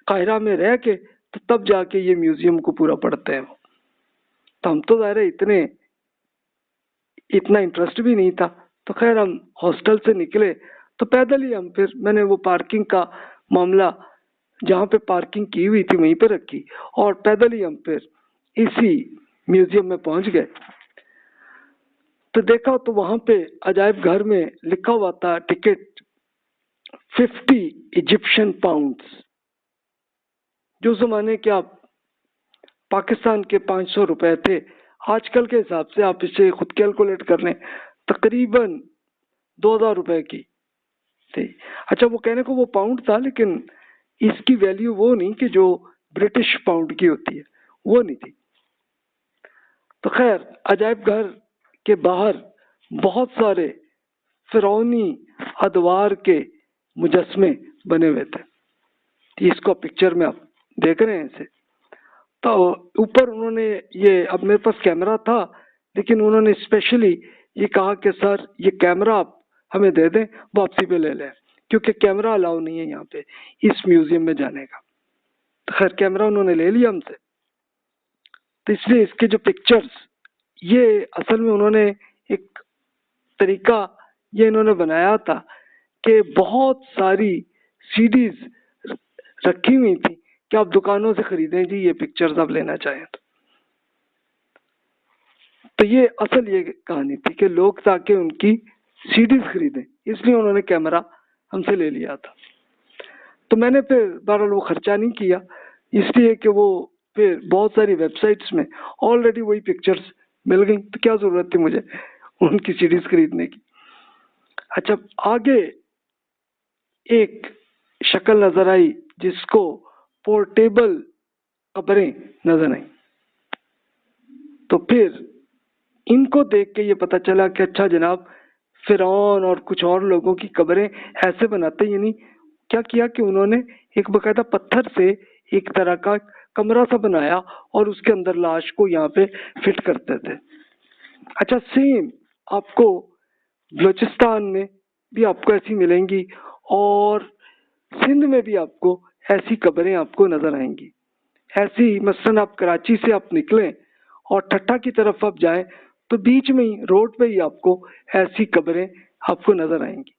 Speaker 1: قاہرہ میں رہ کے تو تب جا کے یہ میوزیم کو پورا پڑھتے ہیں. تو ہم تو ظاہر ہے اتنا انٹرسٹ بھی نہیں تھا. تو خیر ہم ہاسٹل سے نکلے تو پیدل ہی ہم پھر میں نے وہ پارکنگ کا معاملہ جہاں پہ پارکنگ کی ہوئی تھی وہیں پہ رکھی اور پیدل ہی ہم پھر اسی میوزیم میں پہنچ گئے. تو دیکھا تو وہاں پہ عجائب گھر میں لکھا ہوا تھا ٹکٹ 50 ایجپشن پاؤنڈز، جو زمانے کے آپ پاکستان کے 500 روپے تھے. آج کل کے حساب سے آپ اسے خود کیلکولیٹ کر لیں، تقریباً 2000 روپے کی تھی. اچھا وہ کہنے کو وہ پاؤنڈ تھا، لیکن اس کی ویلیو وہ نہیں کہ جو برٹش پاؤنڈ کی ہوتی ہے، وہ نہیں تھی. تو خیر، عجائب گھر کے باہر بہت سارے فرعونی ادوار کے مجسمے بنے ہوئے تھے. اس کو پکچر میں آپ دیکھ رہے ہیں اسے. تو اوپر انہوں نے یہ، اب میرے پاس کیمرہ تھا لیکن انہوں نے اسپیشلی یہ کہا کہ سر یہ کیمرہ آپ ہمیں دے دیں، واپسی پہ لے لیں، کیونکہ کیمرہ الاؤ نہیں ہے یہاں پہ اس میوزیم میں جانے کا. تو خیر کیمرہ انہوں نے لے لیا ہم سے. تو اس لیے اس کے جو پکچرز، یہ اصل میں انہوں نے ایک طریقہ یہ انہوں نے بنایا تھا کہ بہت ساری سیڈیز رکھی ہوئی تھی کہ آپ دکانوں سے خریدیں جی یہ پکچرز آپ لینا چاہیں تو یہ اصل یہ کہانی تھی کہ لوگ تاکہ ان کی سیڈیز خریدیں، اس لیے انہوں نے کیمرہ ہم سے لے لیا تھا. تو میں نے پھر بہرحال وہ خرچہ نہیں کیا، اس لیے کہ وہ پھر بہت ساری ویب سائٹس میں آلریڈی وہی پکچرز مل گئیں، تو کیا ضرورت تھی مجھے ان کی سیڈیز خریدنے کی. اچھا آگے ایک شکل نظر آئی جس کو پورٹیبل قبریں نظر آئیں. تو پھر ان کو دیکھ کے یہ پتہ چلا کہ اچھا جناب فرعون اور کچھ اور لوگوں کی قبریں ایسے بناتے، یعنی کیا کیا کہ انہوں نے ایک باقاعدہ پتھر سے ایک طرح کا کمرہ سا بنایا اور اس کے اندر لاش کو یہاں پہ فٹ کرتے تھے. اچھا سیم آپ کو بلوچستان میں بھی آپ کو ایسی ملیں گی اور سندھ میں بھی آپ کو ایسی قبریں آپ کو نظر آئیں گی. ایسی مثلاً آپ کراچی سے آپ نکلیں اور ٹھٹھا کی طرف آپ جائیں تو بیچ میں ہی روڈ پہ ہی آپ کو ایسی قبریں آپ کو نظر آئیں گی.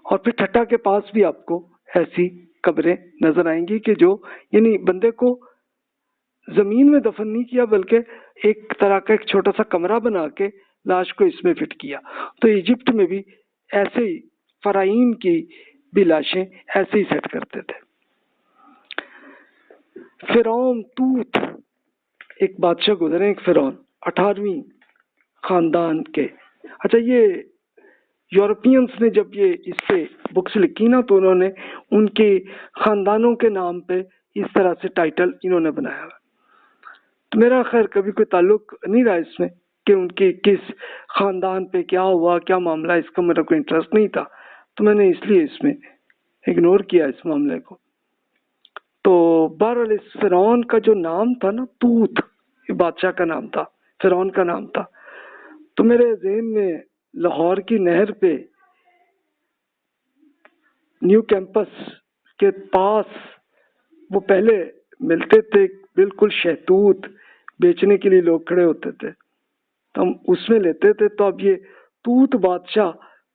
Speaker 1: اور پھر ٹھٹھا کے پاس بھی آپ کو ایسی قبریں نظر آئیں گی کہ جو یعنی بندے کو زمین میں دفن نہیں کیا بلکہ ایک طرح کا ایک چھوٹا سا کمرہ بنا کے لاش کو اس میں فٹ کیا. تو ایجپٹ میں بھی ایسے ہی فرعین کی بھی لاشیں ایسے ہی سیٹ کرتے تھے. فرعون توت ایک بادشاہ گزرے، ایک فرعون 18ویں خاندان کے. اچھا یہ یورپینس نے جب یہ اس پہ بکس لکھی نا تو انہوں نے ان کے خاندانوں کے نام پہ اس طرح سے ٹائٹل انہوں نے بنایا. تو میرا خیر کبھی کوئی تعلق نہیں رہا اس میں کہ ان کے کس خاندان پہ کیا ہوا کیا معاملہ، اس کا میرا کوئی انٹرسٹ نہیں تھا، تو میں نے اس لیے اس میں اگنور کیا اس معاملے کو. تو بہرحال اس فرعون کا جو نام تھا نا، توت بادشاہ کا نام تھا، فرعون کا نام تھا. تو میرے ذہن میں لاہور کی نہر پہ نیو کیمپس کے پاس وہ پہلے ملتے تھے، بالکل شہتوت بیچنے کے لیے لوگ کھڑے ہوتے تھے، تو ہم اس میں لیتے تھے. تو اب یہ توت بادشاہ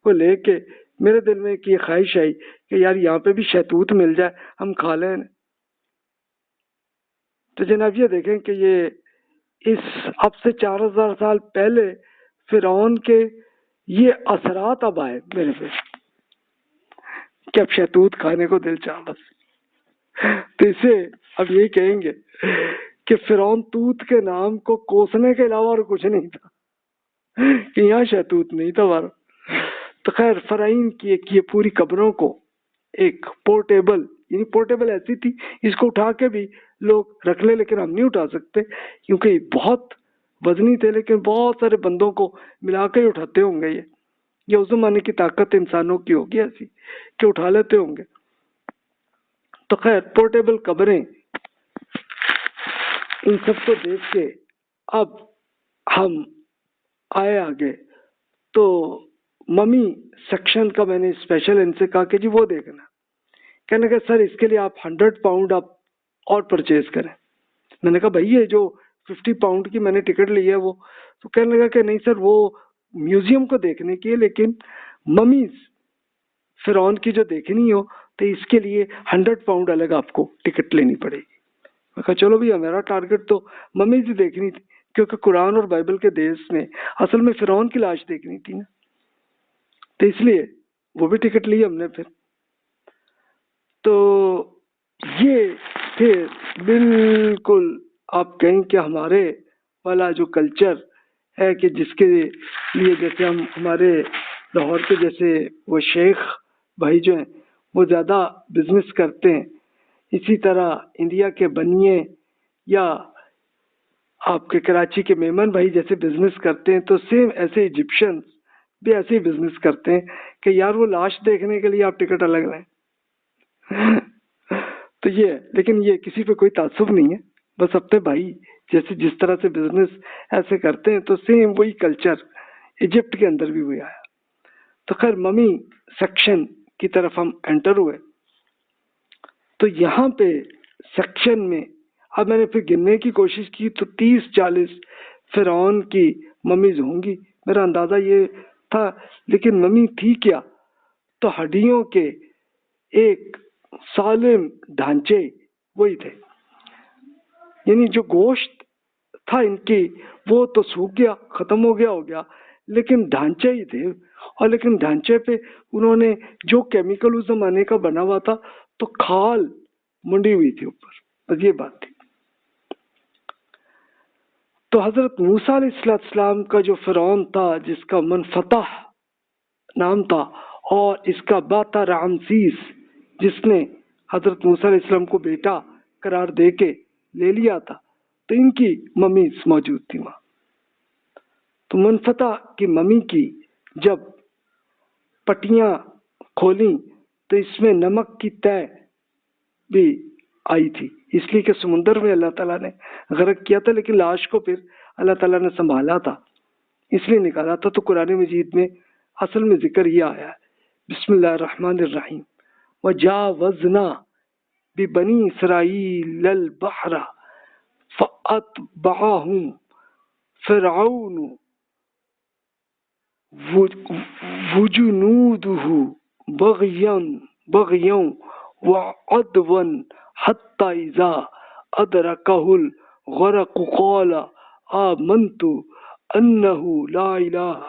Speaker 1: کو لے کے میرے دل میں ایک یہ خواہش آئی کہ یار یہاں پہ بھی شہتوت مل جائے ہم کھا لیں. تو جناب یہ دیکھیں کہ یہ اس اب سے 4000 سال پہلے فرعون کے یہ اثرات اب آئے میرے پہ کہ اب شہتوت کھانے کو دل چاہ بس. تو اسے اب یہی کہیں گے کہ فرعون توت کے نام کو کوسنے کے علاوہ اور کچھ نہیں تھا، کہ یہاں شہتوت نہیں تھا بارہ. تو خیر فرعین کی ایک یہ پوری قبروں کو ایک پورٹیبل، یعنی پورٹیبل ایسی تھی اس کو اٹھا کے بھی لوگ رکھ لے، لیکن ہم نہیں اٹھا سکتے کیونکہ یہ بہت وزنی تھے، لیکن بہت سارے بندوں کو ملا کے اٹھاتے ہوں گے. یہ اس زمانے کی طاقت انسانوں کی ہوگی ایسی کہ اٹھا لیتے ہوں گے. تو خیر پورٹیبل قبریں ان سب کو دیکھ کے اب ہم آئے آگے. تو ممی سیکشن کا میں نے اسپیشل ان سے کہا کہ جی وہ دیکھنا. کہنے کہ سر اس کے لیے آپ 100 پاؤنڈ آپ اور پرچیز کریں. میں نے کہا بھائی یہ جو 50 پاؤنڈ کی میں نے ٹکٹ لی ہے وہ، تو کہنے لگا کہ نہیں سر وہ میوزیم کو دیکھنے کی ہے، لیکن ممیز فرعون کی جو دیکھنی ہو تو اس کے لیے 100 پاؤنڈ الگ آپ کو ٹکٹ لینی پڑے گی. میں کہا چلو بھیا میرا ٹارگٹ تو ممیز ہی دیکھنی تھی، کیونکہ قرآن اور بائبل کے دیش میں اصل میں فرعون کی لاش دیکھنی تھی نا، تو اس لیے وہ بھی ٹکٹ لی ہم نے پھر. تو یہ پھر بالکل آپ کہیں کہ ہمارے والا جو کلچر ہے کہ جس کے لیے جیسے ہمارے لاہور کے جیسے وہ شیخ بھائی جو ہیں وہ زیادہ بزنس کرتے ہیں، اسی طرح انڈیا کے بنیے یا آپ کے کراچی کے میمن بھائی جیسے بزنس کرتے ہیں، تو سیم ایسے ایجپشنس بھی ایسے ہی بزنس کرتے ہیں کہ یار وہ لاش دیکھنے کے لیے آپ ٹکٹ الگ لیں. تو یہ لیکن یہ کسی پہ کوئی تعصب نہیں ہے، بس اپنے بھائی جیسے جس طرح سے بزنس ایسے کرتے ہیں تو سیم وہی کلچر ایجپٹ کے اندر بھی وہی آیا. تو خیر ممی سیکشن کی طرف ہم انٹر ہوئے تو یہاں پہ سیکشن میں اب میں نے پھر گننے کی کوشش کی تو 30-40 فرعون کی ممیز ہوں گی، میرا اندازہ یہ تھا. لیکن ممی تھی کیا؟ تو ہڈیوں کے ایک سالم ڈھانچے وہی تھے، یعنی جو گوشت تھا ان کی وہ تو سوکھ گیا، ختم ہو گیا، لیکن ڈھانچے ہی تھے. اور لیکن ڈھانچے پہ انہوں نے جو کیمیکل اس زمانے کا بنا ہوا تھا تو کھال منڈی ہوئی تھی اوپر، بس یہ بات تھی. تو حضرت موسیٰ علیہ السلام کا جو فرعون تھا جس کا منفتح نام تھا اور اس کا باتا رامسیس جس نے حضرت موسیٰ علیہ السلام کو بیٹا قرار دے کے لے لیا تھا، تو ان کی ممیز موجود تھی وہاں. تو منفتح کی ممی کی جب پٹیاں کھولیں تو اس میں نمک کی تہ بھی آئی تھی، اس لیے کہ سمندر میں اللہ تعالیٰ نے غرق کیا تھا، لیکن لاش کو پھر اللہ تعالیٰ نے سنبھالا تھا اس لیے نکالا تھا. تو قرآن مجید میں اصل میں ذکر یہ آیا ہے، بسم اللہ الرحمن الرحیم، وجاوزنا ببنی اسرائیل البحر فاتبعهم فرعون وجنوده بغيا وعدوا حتى إذا أدركه الغرق قال آمنت أنه لا إله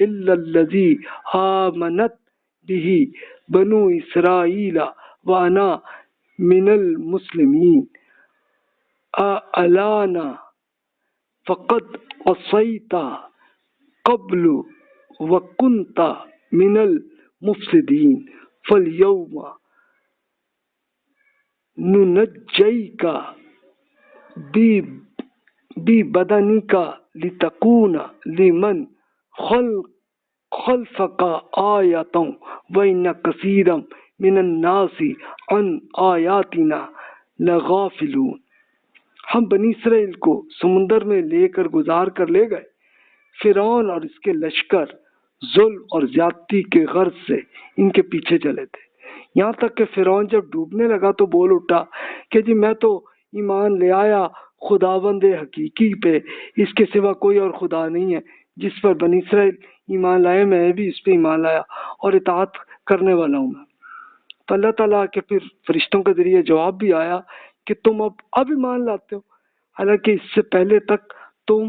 Speaker 1: إلا الذي آمنت به بنو إسرائيل وأنا من المسلمين الآن فقد عصيت قبل وكنت من المفسدين فاليوم ننجيك ببدنك لتكون لمن خلفك آية وإن كثيرا من الناس عن آياتنا لغافلون. ہم بنی اسرائیل کو سمندر میں لے کر گزار کر لے گئے. فرعون اور اس کے لشکر ظلم اور زیادتی کے غرض سے ان کے پیچھے چلے تھے، یہاں تک کہ فرعون جب ڈوبنے لگا تو بول اٹھا کہ جی میں تو ایمان لے آیا خداوند حقیقی پہ، اس کے سوا کوئی اور خدا نہیں ہے. جس پر بنی اسرائیل ایمان لائے میں بھی اس پہ ایمان لایا اور اطاعت کرنے والا ہوں میں. تو اللہ تعالیٰ کے پھر فرشتوں کے ذریعے جواب بھی آیا کہ تم اب ایمان لاتے ہو، حالانکہ اس سے پہلے تک تم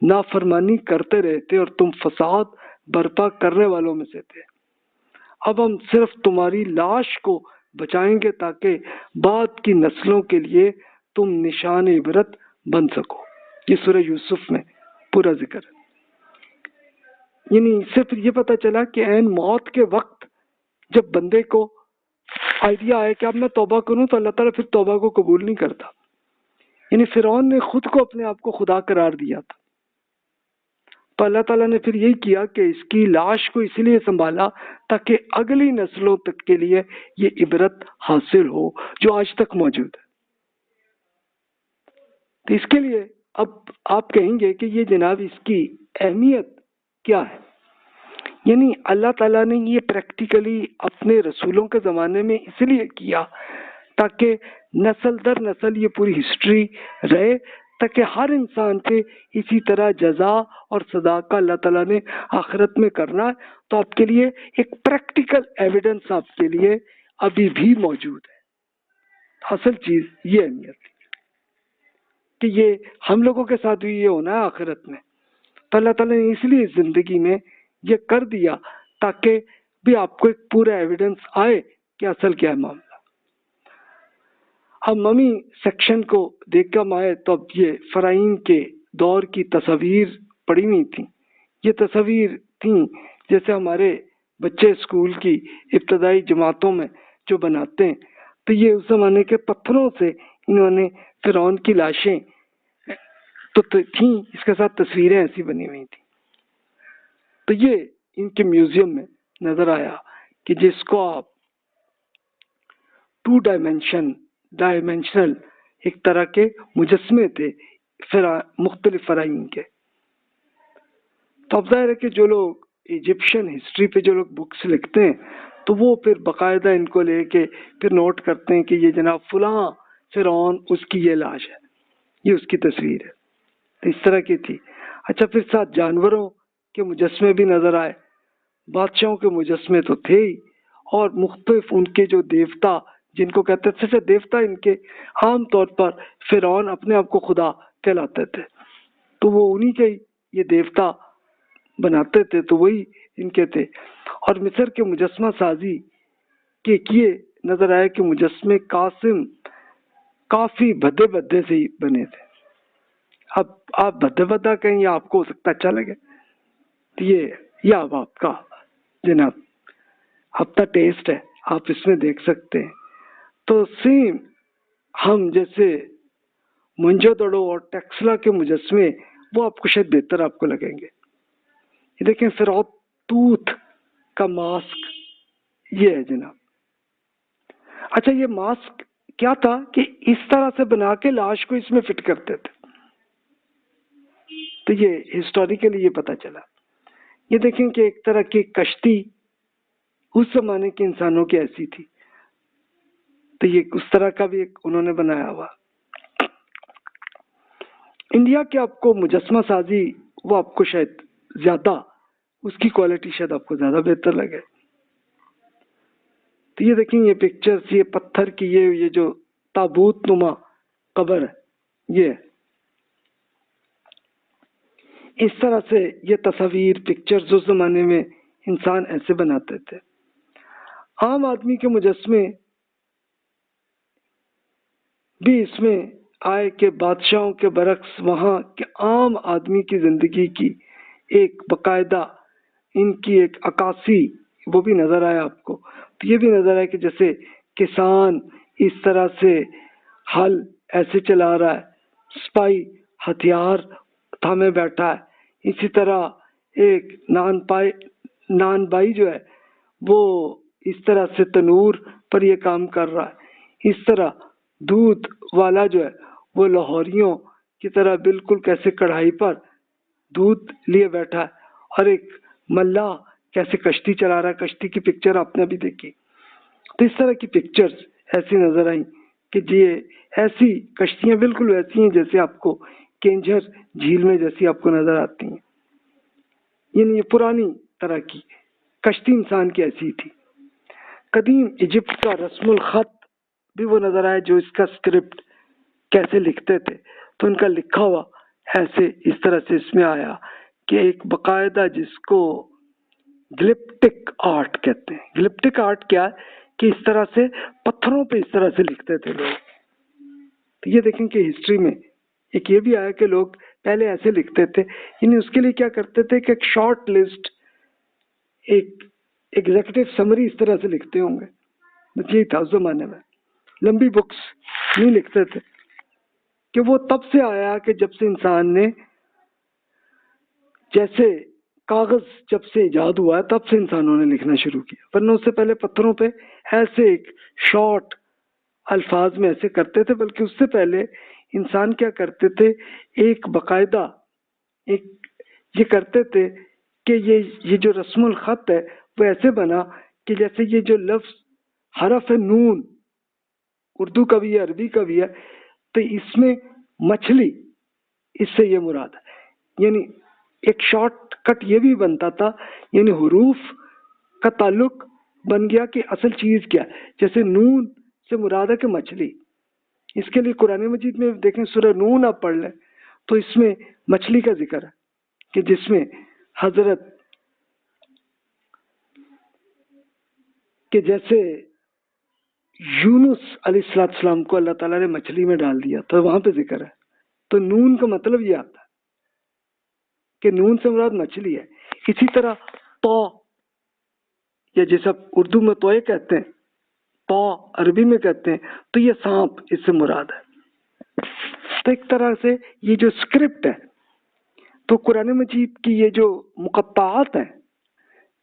Speaker 1: نافرمانی کرتے رہتے اور تم فساد برپا کرنے والوں میں سے تھے. اب ہم صرف تمہاری لاش کو بچائیں گے تاکہ بعد کی نسلوں کے لیے تم نشان عبرت بن سکو. یہ سورہ یوسف میں پورا ذکر ہے. یعنی اس سے پھر یہ پتہ چلا کہ عین موت کے وقت جب بندے کو آئیڈیا آئے کہ اب میں توبہ کروں تو اللہ تعالیٰ پھر توبہ کو قبول نہیں کرتا. یعنی فرعون نے خود کو اپنے آپ کو خدا قرار دیا تھا، تو اللہ تعالیٰ نے پھر یہی کیا کہ اس کی لاش کو اس لیے سنبھالا تاکہ اگلی نسلوں تک کے لیے یہ عبرت حاصل ہو جو آج تک موجود ہے. تو اس کے لیے اب آپ کہیں گے کہ یہ جناب اس کی اہمیت کیا ہے؟ یعنی اللہ تعالیٰ نے یہ پریکٹیکلی اپنے رسولوں کے زمانے میں اس لیے کیا تاکہ نسل در نسل یہ پوری ہسٹری رہے، تاکہ ہر انسان پہ اسی طرح جزا اور سزا کا اللہ تعالیٰ نے آخرت میں کرنا ہے. تو آپ کے لیے ایک پریکٹیکل ایویڈنس آپ کے لیے ابھی بھی موجود ہے. اصل چیز یہ اہمیت ہے کہ یہ ہم لوگوں کے ساتھ بھی یہ ہونا ہے آخرت میں. تو اللہ تعالیٰ نے اس لیے زندگی میں یہ کر دیا تاکہ بھی آپ کو ایک پورا ایویڈنس آئے کہ اصل کیا ہے معاملہ. ہم ممی سیکشن کو دیکھ کر آئے تو اب یہ فرعون کے دور کی تصاویر پڑی ہوئی تھیں. یہ تصاویر تھیں جیسے ہمارے بچے اسکول کی ابتدائی جماعتوں میں جو بناتے ہیں، تو یہ اس زمانے کے پتھروں سے انہوں نے فرعون کی لاشیں تو تھیں، اس کے ساتھ تصویریں ایسی بنی ہوئی تھیں. تو یہ ان کے میوزیم میں نظر آیا کہ جس کو آپ 2 ڈائمینشنل ایک طرح کے مجسمے تھے مختلف فرائض کے. تو اب ظاہر ہے کہ جو لوگ ایجپشن ہسٹری پہ جو لوگ بکس لکھتے ہیں تو وہ پھر باقاعدہ ان کو لے کے پھر نوٹ کرتے ہیں کہ یہ جناب فلاں فرعون، اس کی یہ لاش ہے، یہ اس کی تصویر ہے. تو اس طرح کی تھی. اچھا، پھر ساتھ جانوروں کے مجسمے بھی نظر آئے. بادشاہوں کے مجسمے تو تھے ہی، اور مختلف ان کے جو دیوتا جن کو کہتے تھے دیوتا، ان کے عام طور پر فرعون اپنے آپ کو خدا کہلاتے تھے، تو وہ انہی کے یہ دیوتا بناتے تھے، تو وہی ان کے تھے. اور مصر کے مجسمہ سازی کے کیے نظر آئے کہ مجسمے قاسم کافی بھدے بھدے سے ہی بنے تھے. اب آپ بھدے بھدا کہیں یا آپ کو ہو سکتا اچھا لگے، یہ اب آپ کا جناب اپنا ٹیسٹ ہے، آپ اس میں دیکھ سکتے ہیں. تو سیم ہم جیسے منجو دڑو اور ٹیکسلا کے مجسمے وہ آپ کو شاید بہتر آپ کو لگیں گے. یہ دیکھیں فرعون توت کا ماسک یہ ہے جناب. اچھا، یہ ماسک کیا تھا کہ اس طرح سے بنا کے لاش کو اس میں فٹ کرتے تھے. تو یہ ہسٹوریکلی یہ پتا چلا. یہ دیکھیں کہ ایک طرح کی کشتی اس زمانے کے انسانوں کی ایسی تھی، تو یہ اس طرح کا بھی ایک انہوں نے بنایا ہوا. انڈیا کے آپ کو مجسمہ سازی وہ آپ کو شاید زیادہ اس کی کوالٹی شاید آپ کو زیادہ بہتر لگے. تو یہ دیکھیں یہ پکچرز، یہ پتھر کی یہ جو تابوت نما قبر ہے، یہ اس طرح سے یہ تصاویر پکچرز اس زمانے میں انسان ایسے بناتے تھے. عام آدمی کے مجسمے بھی اس میں آئے کہ بادشاہوں کے برعکس وہاں کے عام آدمی کی زندگی کی ایک باقاعدہ ان کی ایک عکاسی وہ بھی نظر آیا آپ کو. تو یہ بھی نظر آیا کہ جیسے کسان اس طرح سے ہل ایسے چلا رہا ہے، سپاہی ہتھیار تھامے بیٹھا ہے، اسی طرح ایک نان بائی جو ہے وہ اس طرح سے تنور پر یہ کام کر رہا ہے. اس طرح دودھ والا جو ہے وہ لاہوریوں کی طرح بالکل کیسے کڑھائی پر دودھ لیے بیٹھا ہے، اور ایک ملاح کیسے کشتی چلا رہا ہے. کشتی کی پکچر آپ نے بھی دیکھی. تو اس طرح کی پکچرز ایسی نظر آئیں کہ یہ ایسی کشتیاں بالکل ویسی ہیں جیسے آپ کو کینجھر جھیل میں جیسی آپ کو نظر آتی ہیں. یعنی یہ پرانی طرح کی کشتی انسان کی ایسی تھی. قدیم ایجپٹ کا رسم الخط بھی وہ نظر آیا، جو اس کا اسکرپٹ کیسے لکھتے تھے. تو ان کا لکھا ہوا ایسے اس طرح سے اس میں آیا کہ ایک باقاعدہ جس کو گلپٹک آرٹ کہتے ہیں. گلپٹک آرٹ کیا ہے کہ اس طرح سے پتھروں پہ اس طرح سے لکھتے تھے لوگ. تو یہ دیکھیں کہ ہسٹری میں ایک یہ بھی آیا کہ لوگ پہلے ایسے لکھتے تھے. یعنی اس کے لیے کیا کرتے تھے کہ ایک شارٹ لسٹ، ایک ایگزیکٹو سمری اس طرح سے لکھتے ہوں گے. بس یہی تھا اس زمانے میں. لمبی بکس نہیں لکھتے تھے، کہ وہ تب سے آیا کہ جب سے انسان نے جیسے کاغذ جب سے ایجاد ہوا ہے تب سے انسانوں نے لکھنا شروع کیا. ورنہ اس سے پہلے پتھروں پہ ایسے ایک شارٹ الفاظ میں ایسے کرتے تھے. بلکہ اس سے پہلے انسان کیا کرتے تھے، ایک باقاعدہ ایک یہ کرتے تھے کہ یہ جو رسم الخط ہے وہ ایسے بنا کہ جیسے یہ جو لفظ حرف نون اردو کا بھی ہے، عربی کا بھی ہے، تو اس میں مچھلی اس سے یہ مراد ہے. یعنی ایک شارٹ کٹ یہ بھی بنتا تھا، یعنی حروف کا تعلق بن گیا کہ اصل چیز کیا ہے. جیسے نون سے مراد ہے کہ مچھلی. اس کے لیے قرآن مجید میں دیکھیں سورہ نون آپ پڑھ لیں تو اس میں مچھلی کا ذکر ہے کہ جس میں حضرت کہ جیسے یونس علیہ السلام کو اللہ تعالیٰ نے مچھلی میں ڈال دیا تو وہاں پہ ذکر ہے. تو نون کا مطلب یہ آتا ہے. کہ نون سے مراد مچھلی ہے. اسی طرح تو یا جیسا اردو میں توئے کہتے ہیں، تو عربی میں کہتے ہیں، تو یہ سانپ اس سے مراد ہے. تو ایک طرح سے یہ جو اسکرپٹ ہے، تو قرآن مجید کی یہ جو مقطعات ہیں،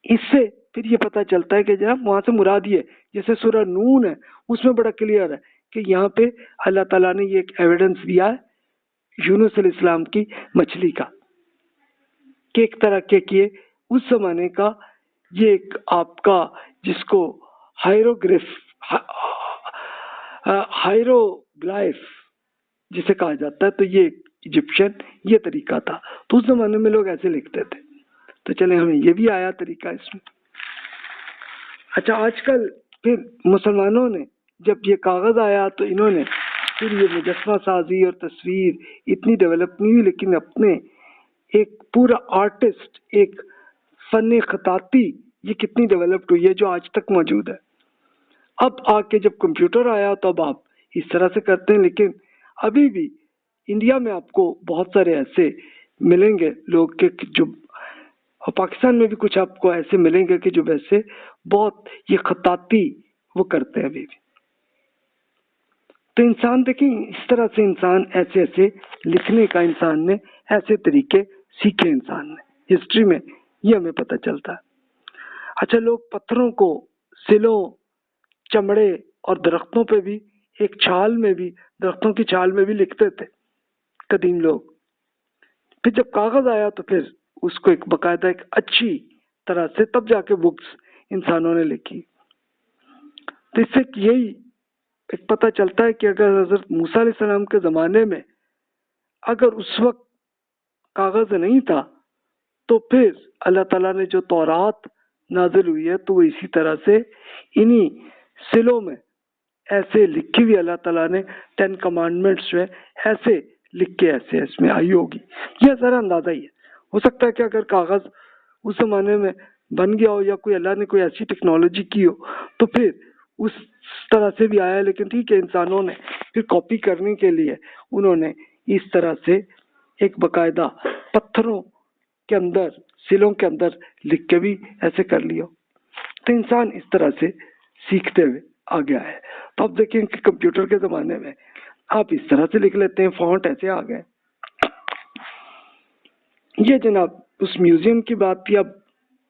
Speaker 1: اس سے پھر یہ پتہ چلتا ہے کہ جناب وہاں سے مراد یہ، جیسے سورہ نون ہے اس میں بڑا کلیئر ہے کہ یہاں پہ اللہ تعالیٰ نے یہ ایک ایویڈنس دیا ہے یونس علیہ السلام کی مچھلی کا، کہ ایک طرح کے کیے اس زمانے کا یہ ایک آپ کا جس کو ہائیروگلائف جسے کہا جاتا ہے، تو یہ ایجپشن یہ طریقہ تھا. تو اس زمانے میں لوگ ایسے لکھتے تھے. تو چلیں ہمیں یہ بھی آیا طریقہ اس میں. اچھا، آج کل پھر مسلمانوں نے جب یہ کاغذ آیا تو انہوں نے پھر یہ مجسمہ سازی اور تصویر اتنی ڈیولپ نہیں ہوئی، لیکن اپنے ایک پورا آرٹسٹ، ایک فن خطاطی یہ کتنی ڈیولپڈ ہوئی ہے جو آج تک موجود ہے. اب آ کے جب کمپیوٹر آیا تو اب آپ اس طرح سے کرتے ہیں، لیکن ابھی بھی انڈیا میں آپ کو بہت سارے ایسے ملیں گے لوگ کہ جو، اور پاکستان میں بھی کچھ آپ کو ایسے ملیں گے کہ جو ویسے بہت یہ خطاطی وہ کرتے ہیں ابھی بھی. تو انسان دیکھیں اس طرح سے انسان ایسے ایسے لکھنے کا انسان نے ایسے طریقے سیکھے انسان نے ہسٹری میں، یہ ہمیں پتہ چلتا ہے. اچھا، لوگ پتھروں کو سلوں، چمڑے اور درختوں پہ بھی، ایک چھال میں بھی، درختوں کی چھال میں بھی لکھتے تھے قدیم لوگ. پھر جب کاغذ آیا تو پھر اس کو ایک باقاعدہ ایک اچھی طرح سے تب جا کے بکس انسانوں نے لکھی. تو اس سے یہی ایک پتہ چلتا ہے کہ اگر حضرت موسیٰ علیہ السلام کے زمانے میں اگر اس وقت کاغذ نہیں تھا تو پھر اللہ تعالیٰ نے جو تورات نازل ہوئی ہے تو وہ اسی طرح سے انہی سلوں میں ایسے لکھی ہوئی اللہ تعالیٰ نے 10 کمانڈمنٹس جو ہے ایسے لکھ کے ایسے اس میں آئی ہوگی. یہ ذرا اندازہ ہی ہے. ہو سکتا ہے کہ اگر کاغذ اس زمانے میں بن گیا ہو یا کوئی اللہ نے کوئی ایسی ٹیکنالوجی کی ہو تو پھر اس طرح سے بھی آیا، لیکن ٹھیک ہے انسانوں نے پھر کاپی کرنے کے لیے انہوں نے اس طرح سے ایک باقاعدہ پتھروں کے اندر، سلوں کے اندر لکھ کے بھی ایسے کر لیا. تو انسان اس طرح سے سیکھتے ہوئے آ گیا ہے. تو آپ دیکھیں کہ کمپیوٹر کے زمانے میں آپ اس طرح سے لکھ لیتے ہیں، فونٹ ایسے آ گئے. یہ جناب اس میوزیم کی بات تھی. اب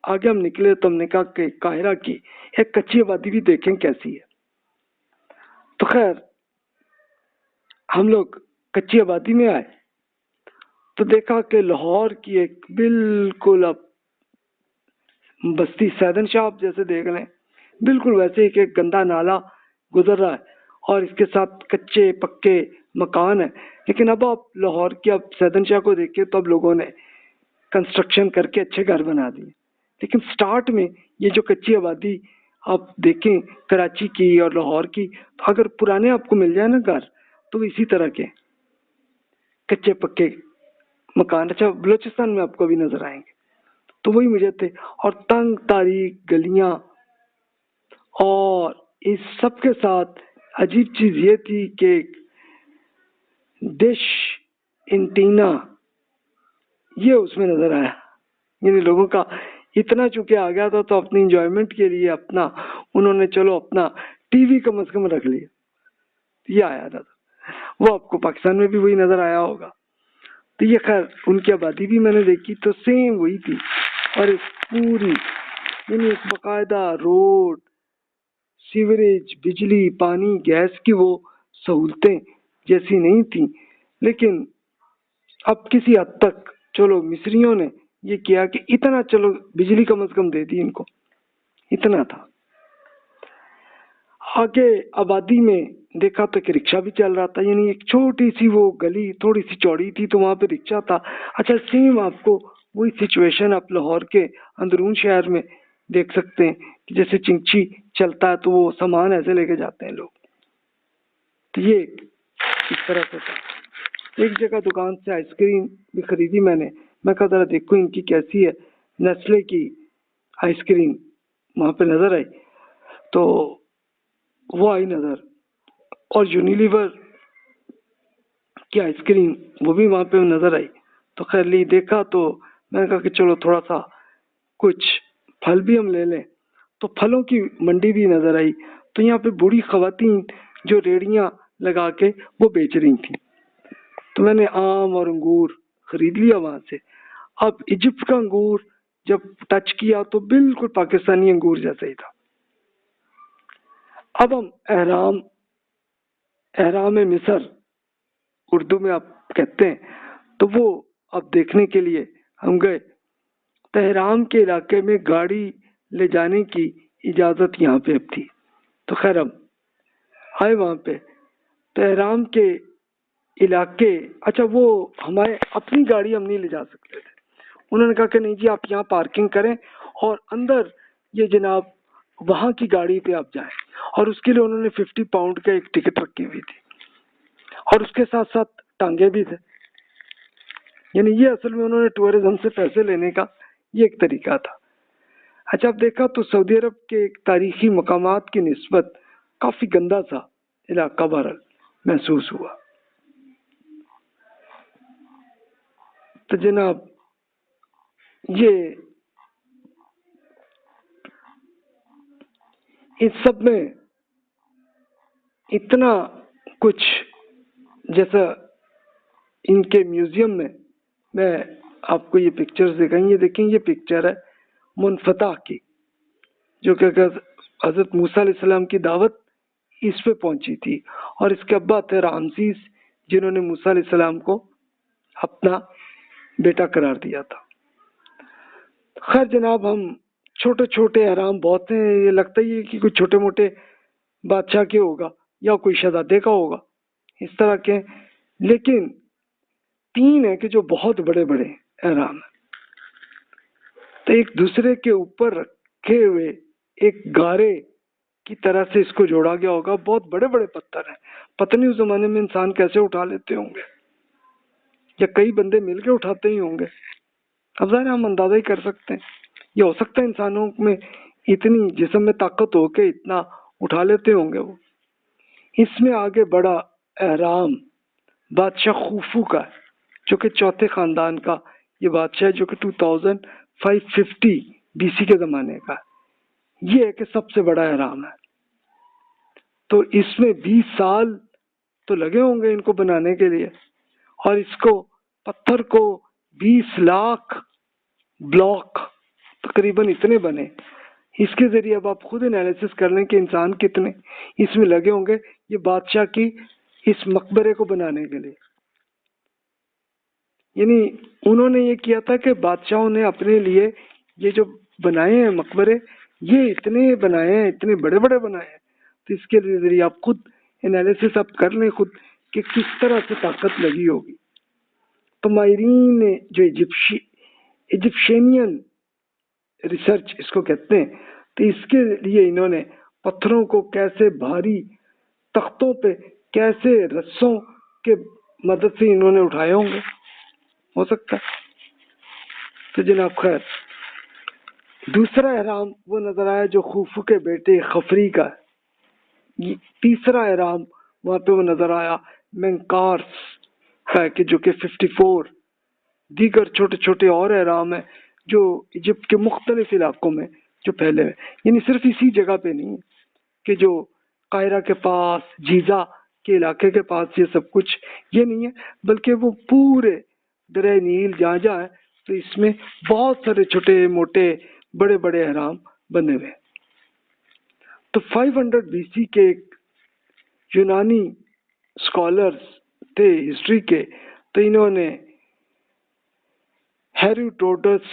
Speaker 1: آگے ہم نکلے تو ہم نے کہا کہ قاہرہ کی ایک کچی آبادی بھی دیکھیں کیسی ہے. تو خیر ہم لوگ کچی آبادی میں آئے تو دیکھا کہ لاہور کی ایک بالکل اب بستی سیدن شاہ جیسے دیکھ لیں، بالکل ویسے ہی کہ ایک گندا نالا گزر رہا ہے اور اس کے ساتھ کچے پکے مکان ہیں. لیکن اب آپ لاہور کی اب سیدن شاہ کو دیکھیں تو اب لوگوں نے کنسٹرکشن کر کے اچھے گھر بنا دیے. لیکن سٹارٹ میں یہ جو کچی آبادی آپ دیکھیں کراچی کی اور لاہور کی، تو اگر پرانے آپ کو مل جائے نا گھر تو اسی طرح کے کچے پکے مکان. اچھا، بلوچستان میں آپ کو بھی نظر آئیں گے تو وہی مجھے تھے، اور تنگ تاریک گلیاں، اور اس سب کے ساتھ عجیب چیز یہ تھی کہ ڈش انٹینا یہ اس میں نظر آیا. یعنی لوگوں کا اتنا چونکہ آ گیا تھا تو اپنی انجوائمنٹ کے لیے اپنا انہوں نے چلو اپنا ٹی وی کم از کم رکھ لیا. یہ آیا تھا، وہ آپ کو پاکستان میں بھی وہی نظر آیا ہوگا. تو یہ خیر ان کی آبادی بھی میں نے دیکھی تو سیم وہی تھی، اور ایک پوری یعنی ایک باقاعدہ روڈ، سیوریج، بجلی، پانی، گیس کی وہ سہولتیں جیسی نہیں تھیں. لیکن اب کسی حد تک چلو مصریوں نے یہ کیا کہ اتنا چلو بجلی کم از کم دے دی ان کو، اتنا تھا. آگے آبادی میں دیکھا تو ایک رکشہ بھی چل رہا تھا، یعنی ایک چھوٹی سی وہ گلی تھوڑی سی چوڑی تھی تو وہاں پہ رکشہ تھا. اچھا، سیم آپ کو وہی سچویشن آپ لاہور کے اندرون شہر میں دیکھ سکتے ہیں کہ جیسے چنچی چلتا ہے تو وہ سامان ایسے لے کے جاتے ہیں لوگ. تو یہ اس طرح سے تھا. ایک جگہ دکان سے آئس کریم بھی خریدی میں کہا ذرا دیکھو ان کی کیسی ہے، نیسلے کی آئس کریم وہاں پہ نظر آئی تو وہ آئی نظر، اور یونیلیور کی آئس کریم وہ بھی وہاں پہ نظر آئی. تو خیر لی دیکھا تو میں نے کہا کہ چلو تھوڑا سا کچھ پھل بھی ہم لے لیں. تو پھلوں کی منڈی بھی نظر آئی. تو یہاں پہ بوڑھی خواتین جو ریڑیاں لگا کے وہ بیچ رہی تھیں. تو میں نے آم اور انگور خرید لیا وہاں سے. اب ایجپٹ کا انگور جب ٹچ کیا تو بالکل پاکستانی انگور جیسا ہی تھا. اب ہم احرام مصر اردو میں آپ کہتے ہیں، تو وہ اب دیکھنے کے لیے ہم گئے. احرام کے علاقے میں گاڑی لے جانے کی اجازت یہاں پہ اب تھی. تو خیر ہم آئے وہاں پہ. تو احرام کے علاقے، اچھا وہ ہمارے اپنی گاڑی ہم نہیں لے جا سکتے تھے. انہوں نے کہا کہ نہیں جی آپ یہاں پارکنگ کریں اور اندر یہ جناب وہاں کی گاڑی پہ آپ جائیں. اور اس کے لیے انہوں نے 50 پاؤنڈ کا ایک ٹکٹ رکھی ہوئی تھی اور اس کے ساتھ ساتھ ٹانگے بھی تھے. یعنی یہ اصل میں انہوں نے ٹورزم سے پیسے لینے کا یہ ایک طریقہ تھا. اچھا اب دیکھا تو سعودی عرب کے تاریخی مقامات کی نسبت کافی گندا سا علاقہ بہرحال محسوس ہوا. تو جناب یہ اس سب میں اتنا کچھ، جیسا ان کے میوزیم میں آپ کو یہ پکچرز دکھائیں. یہ دیکھیں یہ پکچر ہے منفتح کی، جو کہ حضرت موسیٰ علیہ السلام کی دعوت اس پہ پہنچی تھی اور اس کے ابا تھے رامسیس، جنہوں نے موسیٰ علیہ السلام کو اپنا بیٹا قرار دیا تھا. خیر جناب ہم چھوٹے چھوٹے احرام بہت ہیں. یہ لگتا ہی ہے کہ کوئی چھوٹے موٹے بادشاہ کے ہوگا یا کوئی شہزادے کا ہوگا اس طرح کے، لیکن 3 ہیں کہ جو بہت بڑے بڑے احرام ہیں. تو ایک دوسرے کے اوپر رکھے ہوئے ایک گارے کی طرح سے اس کو جوڑا گیا ہوگا. بہت بڑے بڑے پتھر ہیں. پتہ نہیں اس زمانے میں انسان کیسے اٹھا لیتے ہوں گے، یا کئی بندے مل کے اٹھاتے ہی ہوں گے. اب ظاہر ہم اندازہ ہی کر سکتے ہیں. یہ ہو سکتا ہے انسانوں میں اتنی جسم میں طاقت ہو کے اتنا اٹھا لیتے ہوں گے وہ. اس میں آگے بڑا احرام بادشاہ خوفو کا ہے، جو کہ چوتھے خاندان کا یہ بادشاہ ہے، جو کہ 2550 BC کے زمانے کا ہے. یہ ہے کہ سب سے بڑا احرام ہے. تو اس میں 20 سال تو لگے ہوں گے ان کو بنانے کے لیے، اور اس کو پتھر کو 20 لاکھ بلاک تقریباً اتنے بنے. اس کے ذریعے اب آپ خود انالیسس کر لیں کہ انسان کتنے اس میں لگے ہوں گے یہ بادشاہ کی اس مقبرے کو بنانے کے لیے. یعنی انہوں نے یہ کیا تھا کہ بادشاہوں نے اپنے لیے یہ جو بنائے ہیں مقبرے، یہ اتنے بنائے ہیں، اتنے بڑے بڑے بنائے ہیں. تو اس کے ذریعے آپ خود انالیسس آپ کر لیں خود کہ کس طرح سے طاقت لگی ہوگی. تو ماہرین نے جو ایجپشینین ریسرچ اس کو کہتے ہیں، تو اس کے لیے انہوں نے پتھروں کو کیسے بھاری تختوں پہ کیسے رسوں کے مدد سے انہوں نے اٹھائے ہوں گے، ہو سکتا ہے. تو جناب خیر دوسرا احرام وہ نظر آیا جو خوفو کے بیٹے خفری کا ہے. تیسرا احرام وہاں پہ وہ نظر آیا مینکارس کا ہے کہ جو کہ 54. دیگر چھوٹے چھوٹے اور احرام ہیں جو ایجپٹ کے مختلف علاقوں میں جو پھیلے ہوئے، یعنی صرف اسی جگہ پہ نہیں کہ جو قاہرہ کے پاس جیزہ کے علاقے کے پاس یہ سب کچھ یہ نہیں ہے، بلکہ وہ پورے دریا نیل جہاں جہاں ہے تو اس میں بہت سارے چھوٹے موٹے بڑے بڑے احرام بنے ہوئے. تو 500 BC کے ایک یونانی اسکالرز تھے ہسٹری کے، تو انہوں نے ہیروڈوٹس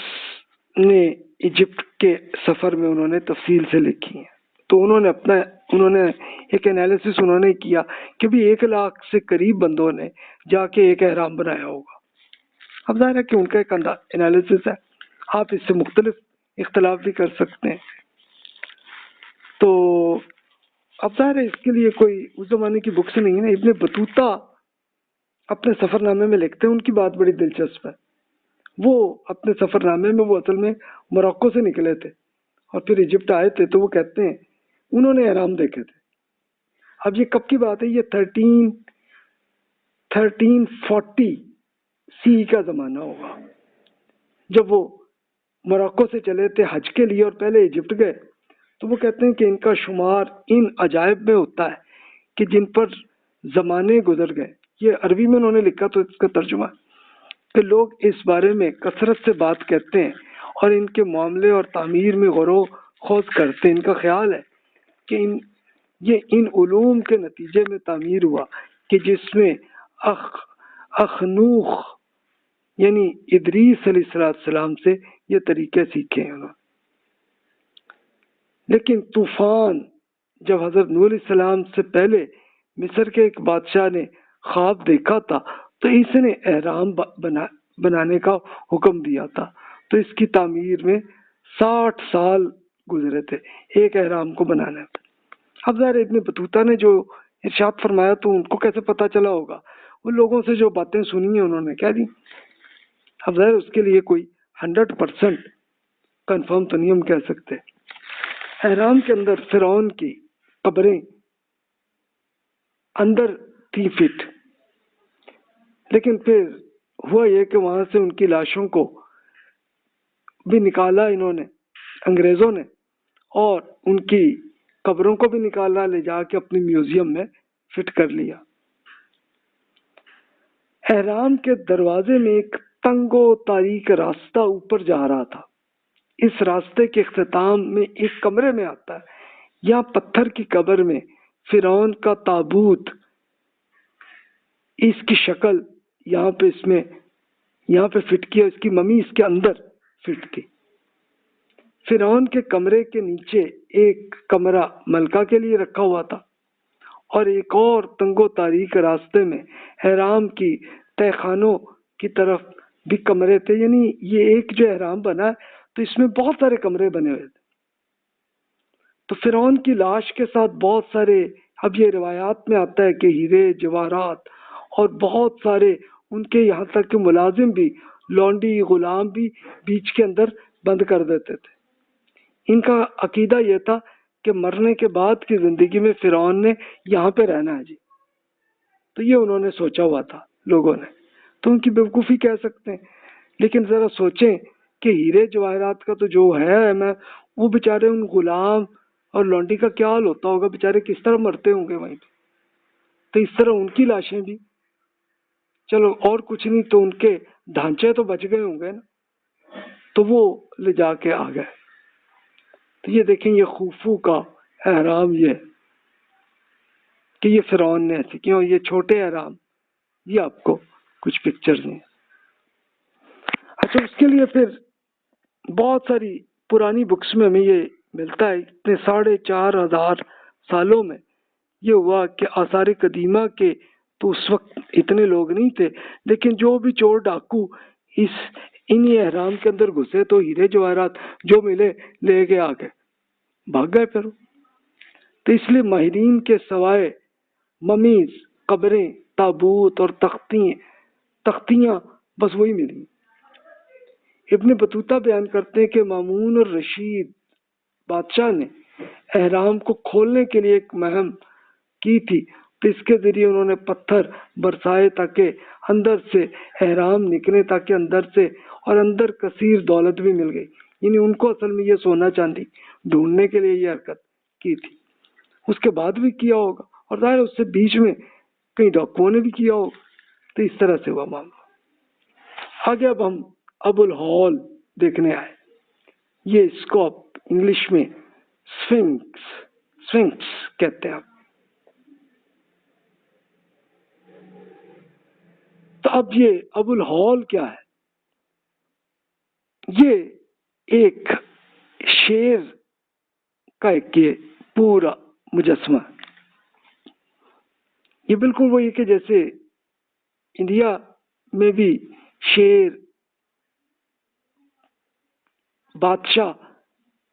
Speaker 1: نے ایجپٹ کے سفر میں انہوں نے تفصیل سے لکھی ہیں. تو انہوں نے ایک انالیسس انہوں نے کیا کہ بھی 1 لاکھ سے قریب بندوں نے جا کے ایک احرام بنایا ہوگا. اب ظاہر ہے کہ ان کا ایک انالیسس ہے، آپ اس سے مختلف اختلاف بھی کر سکتے ہیں. تو اب ظاہر ہے اس کے لیے کوئی اس زمانے کی بکس نہیں ہے نا. ابن بطوطہ اپنے سفر نامے میں لکھتے ہیں، ان کی بات بڑی دلچسپ ہے. وہ اپنے سفر نامے میں وہ اصل میں موروکو سے نکلے تھے اور پھر ایجپٹ آئے تھے. تو وہ کہتے ہیں انہوں نے احرام دیکھے تھے. اب یہ کب کی بات ہے؟ یہ 1340 CE کا زمانہ ہوگا. جب وہ موراکو سے چلے تھے حج کے لیے اور پہلے ایجپٹ گئے تو وہ کہتے ہیں کہ ان کا شمار ان عجائب میں ہوتا ہے کہ جن پر زمانے گزر گئے. یہ عربی میں انہوں نے لکھا تو اس کا ترجمہ کہ لوگ اس بارے میں کثرت سے بات کرتے ہیں اور ان کے معاملے اور تعمیر میں غور و خوض کرتے ہیں. ان کا خیال ہے کہ یہ ان علوم کے نتیجے میں تعمیر ہوا کہ جس میں اخنوخ یعنی ادریس علیہ السلام سے یہ طریقے سیکھے ہیں انہوں نے. لیکن طوفان جب حضرت نوح علیہ السلام سے پہلے مصر کے ایک بادشاہ نے خواب دیکھا تھا تو اس نے احرام بنانے کا حکم دیا تھا. تو اس کی تعمیر میں 60 سال گزرے تھے ایک احرام کو بنانے میں. اب ظاہر ابن بطوطہ نے جو ارشاد فرمایا تو ان کو کیسے پتا چلا ہوگا؟ ان لوگوں سے جو باتیں سنی ہیں انہوں نے کیا دی. اب ظاہر اس کے لیے کوئی 100% کنفرم تو نہیں ہم کہہ سکتے. احرام کے اندر فرعون کی قبریں اندر 3 فٹ، لیکن پھر ہوا یہ کہ وہاں سے ان کی لاشوں کو بھی نکالا انہوں نے انگریزوں نے، اور ان کی قبروں کو بھی نکالا لے جا کے اپنی میوزیم میں فٹ کر لیا. احرام کے دروازے میں ایک تنگ و تاریک راستہ اوپر جا رہا تھا. اس راستے کے اختتام میں ایک کمرے میں آتا ہے. یہاں پتھر کی قبر میں فرعون کا تابوت، اس کی شکل یہاں پہ فٹ کیا، اس کی ممی اس کے اندر فٹ تھی. فرعون کے کمرے کے نیچے ایک کمرہ ملکہ کے لیے رکھا ہوا تھا اور ایک اور تنگ و تاریک راستے میں احرام کی تہ خانوں کی طرف بھی کمرے تھے. یعنی یہ ایک جو احرام بنا ہے تو اس میں بہت سارے کمرے بنے ہوئے تھے. تو فرعون کی لاش کے ساتھ بہت سارے، اب یہ روایات میں آتا ہے کہ ہیرے جواہرات اور بہت سارے ان کے، یہاں تک کہ ملازم بھی، لونڈی غلام بھی بیچ کے اندر بند کر دیتے تھے. ان کا عقیدہ یہ تھا کہ مرنے کے بعد کی زندگی میں فرعون نے یہاں پہ رہنا ہے جی. تو یہ انہوں نے سوچا ہوا تھا لوگوں نے، تو ان کی بیوقوفی کہہ سکتے ہیں. لیکن ذرا سوچیں کہ ہیرے جواہرات کا تو جو ہے میں، وہ بیچارے ان غلام اور لونڈی کا کیا حال ہوتا ہوگا، بیچارے کس طرح مرتے ہوں گے وہیں پہ. تو اس طرح ان کی لاشیں بھی، چلو اور کچھ نہیں تو ان کے ڈھانچے تو بچ گئے ہوں گے نا، تو وہ لے جا کے آ گئے. تو یہ دیکھیں یہ خوفو کا احرام، یہ کہ یہ فرعون نے ایسے کیوں، یہ چھوٹے احرام، یہ آپ کو کچھ پکچرز ہیں. اچھا، اس کے لیے پھر بہت ساری پرانی بکس میں ہمیں یہ ملتا ہے. اتنے 4,500 سالوں میں یہ ہوا کہ آثار قدیمہ کے تو اس وقت اتنے لوگ نہیں تھے، لیکن جو بھی چور ڈاکو انہی احرام کے اندر گھسے تو ہیرے جواہرات جو ملے لے کے آ گئے، بھاگ گئے پھر. تو اس لیے ماہرین کے سوائے ممیز، قبریں، تابوت اور تختیاں بس وہی ملی. ابن بطوطہ بیان کرتے ہیں کہ مامون اور رشید بادشاہ نے احرام کو کھولنے کے لیے ایک مہم کی تھی. تو اس کے ذریعے انہوں نے پتھر برسائے تاکہ اندر سے احرام نکلے، تاکہ اندر سے، اور اندر کثیر دولت بھی مل گئی. یعنی ان کو اصل میں یہ سونا چاندی ڈھونڈنے کے لیے یہ حرکت کی تھی. اس کے بعد بھی کیا ہوگا، اور ظاہر اس سے بیچ میں کئی ڈاکوؤں نے بھی کیا ہوگا. تو اس طرح سے ہوا معاملہ. آگے اب ہم ابو الہول دیکھنے آئے. یہ اس کو انگلش میں سفنکس کہتے ہیں. تو اب یہ ابو الہول کیا ہے؟ یہ ایک شیر کا ایک یہ پورا مجسمہ. یہ بالکل وہی کہ جیسے انڈیا میں بھی شیر بادشاہ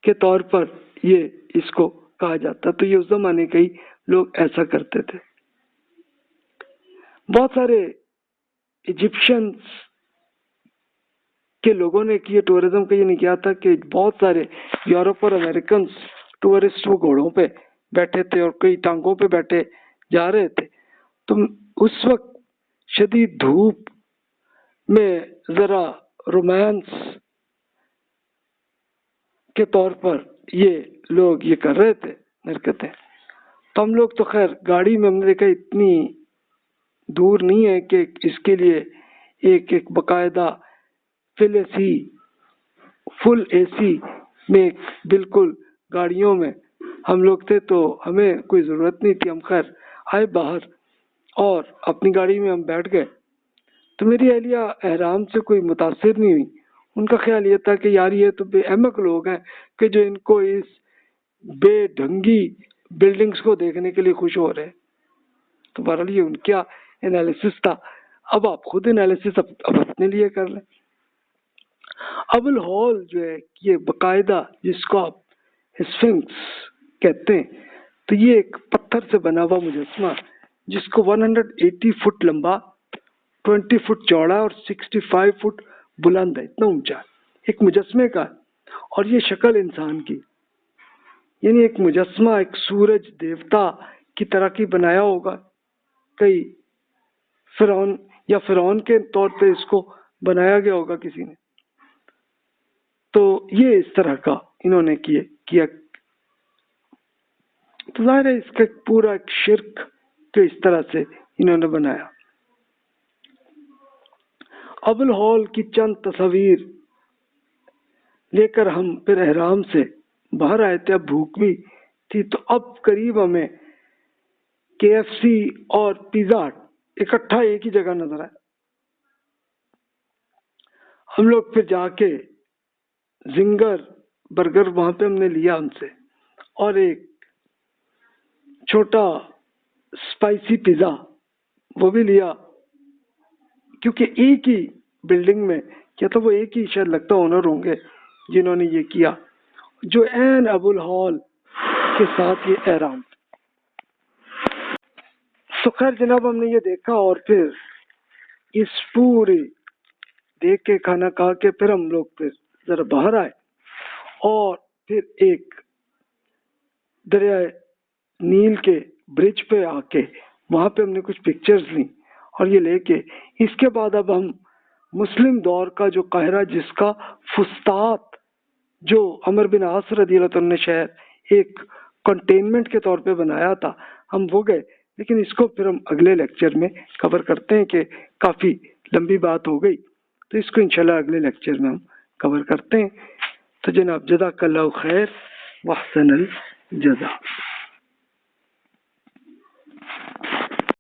Speaker 1: کے طور پر یہ اس کو کہا جاتا. تو یہ اس زمانے کے ہی لوگ ایسا کرتے تھے. بہت سارے ایجپشنز کے لوگوں نے کیا ٹورزم کا یہ نہیں کیا تھا کہ بہت سارے یورپ اور امریکنز ٹورسٹ وہ گھوڑوں پہ بیٹھے تھے اور کئی ٹانگوں پہ بیٹھے جا رہے تھے. تو اس وقت شدید دھوپ میں ذرا رومانس کے طور پر یہ لوگ یہ کر رہے تھے حرکتیں. تو ہم لوگ تو خیر گاڑی میں ہم نے دیکھا اتنی دور نہیں ہے کہ اس کے لیے ایک باقاعدہ فل اے سی میں بالکل گاڑیوں میں ہم لوگ تھے، تو ہمیں کوئی ضرورت نہیں تھی. ہم خیر آئے باہر اور اپنی گاڑی میں ہم بیٹھ گئے. تو میری اہلیہ احرام سے کوئی متاثر نہیں ہوئی. ان کا خیال یہ تھا کہ یار یہ تو بے احمق لوگ ہیں کہ جو ان کو اس بے ڈھنگی بلڈنگز کو دیکھنے کے لیے خوش ہو رہے. تو بہرحال یہ ان کا انالیسس تھا. اب آپ خود انالیسس اب اپنے لیے کر لیں. ابو الہول جو ہے یہ باقاعدہ جس کو آپ اسفنکس کہتے ہیں، تو یہ ایک پتھر سے بنا ہوا مجسمہ جس کو 180 فٹ لمبا، 20 فٹ چوڑا اور 65 فٹ بلند ہے. اتنا اونچا ایک مجسمے کا، اور یہ شکل انسان کی، یعنی ایک مجسمہ ایک سورج دیوتا کی طرح کی بنایا ہوگا. کئی فرعون کے طور پہ اس کو بنایا گیا ہوگا کسی نے. تو یہ اس طرح کا انہوں نے کیا. تو ظاہر ہے اس کا پورا ایک شرک کہ اس طرح سے انہوں نے بنایا. ابو الہول کی چند تصاویر لے کر ہم پھر احرام سے باہر آئے تھے. اب بھوک بھی تھی، تو اب قریب ہمیں KFC اور پیزا اکٹھا ایک ہی جگہ نظر آیا. ہم لوگ پھر جا کے زنگر برگر وہاں پہ ہم نے لیا ان سے، اور ایک چھوٹا اسپائسی پیزا وہ بھی لیا، کیونکہ ایک ہی بلڈنگ میں کیا تھا، وہ ایک ہی شاید لگتا اونر ہوں گے جنہوں نے یہ کیا، جو عین ابو الہول کے ساتھ یہ احرام. تو خیر جناب ہم نے یہ دیکھا، اور پھر اس پوری دیکھ کے کھانا کھا کے پھر ہم لوگ پھر ذرا باہر آئے، اور پھر ایک دریائے نیل کے برج پہ آ کے وہاں پہ ہم نے کچھ پکچرز لیں اور یہ لے کے اس کے بعد اب ہم مسلم دور کا جو قاہرہ جس کا فسطاط جو عمر بن عاص رضی اللہ عنہ نے شہر ایک کنٹینمنٹ کے طور پہ بنایا تھا، ہم وہ گئے. لیکن اس کو پھر ہم اگلے لیکچر میں کور کرتے ہیں کہ کافی لمبی بات ہو گئی، تو اس کو انشاءاللہ اگلے لیکچر میں ہم کور کرتے ہیں. تو جناب جزاک اللہ خیر واحسن الجزا.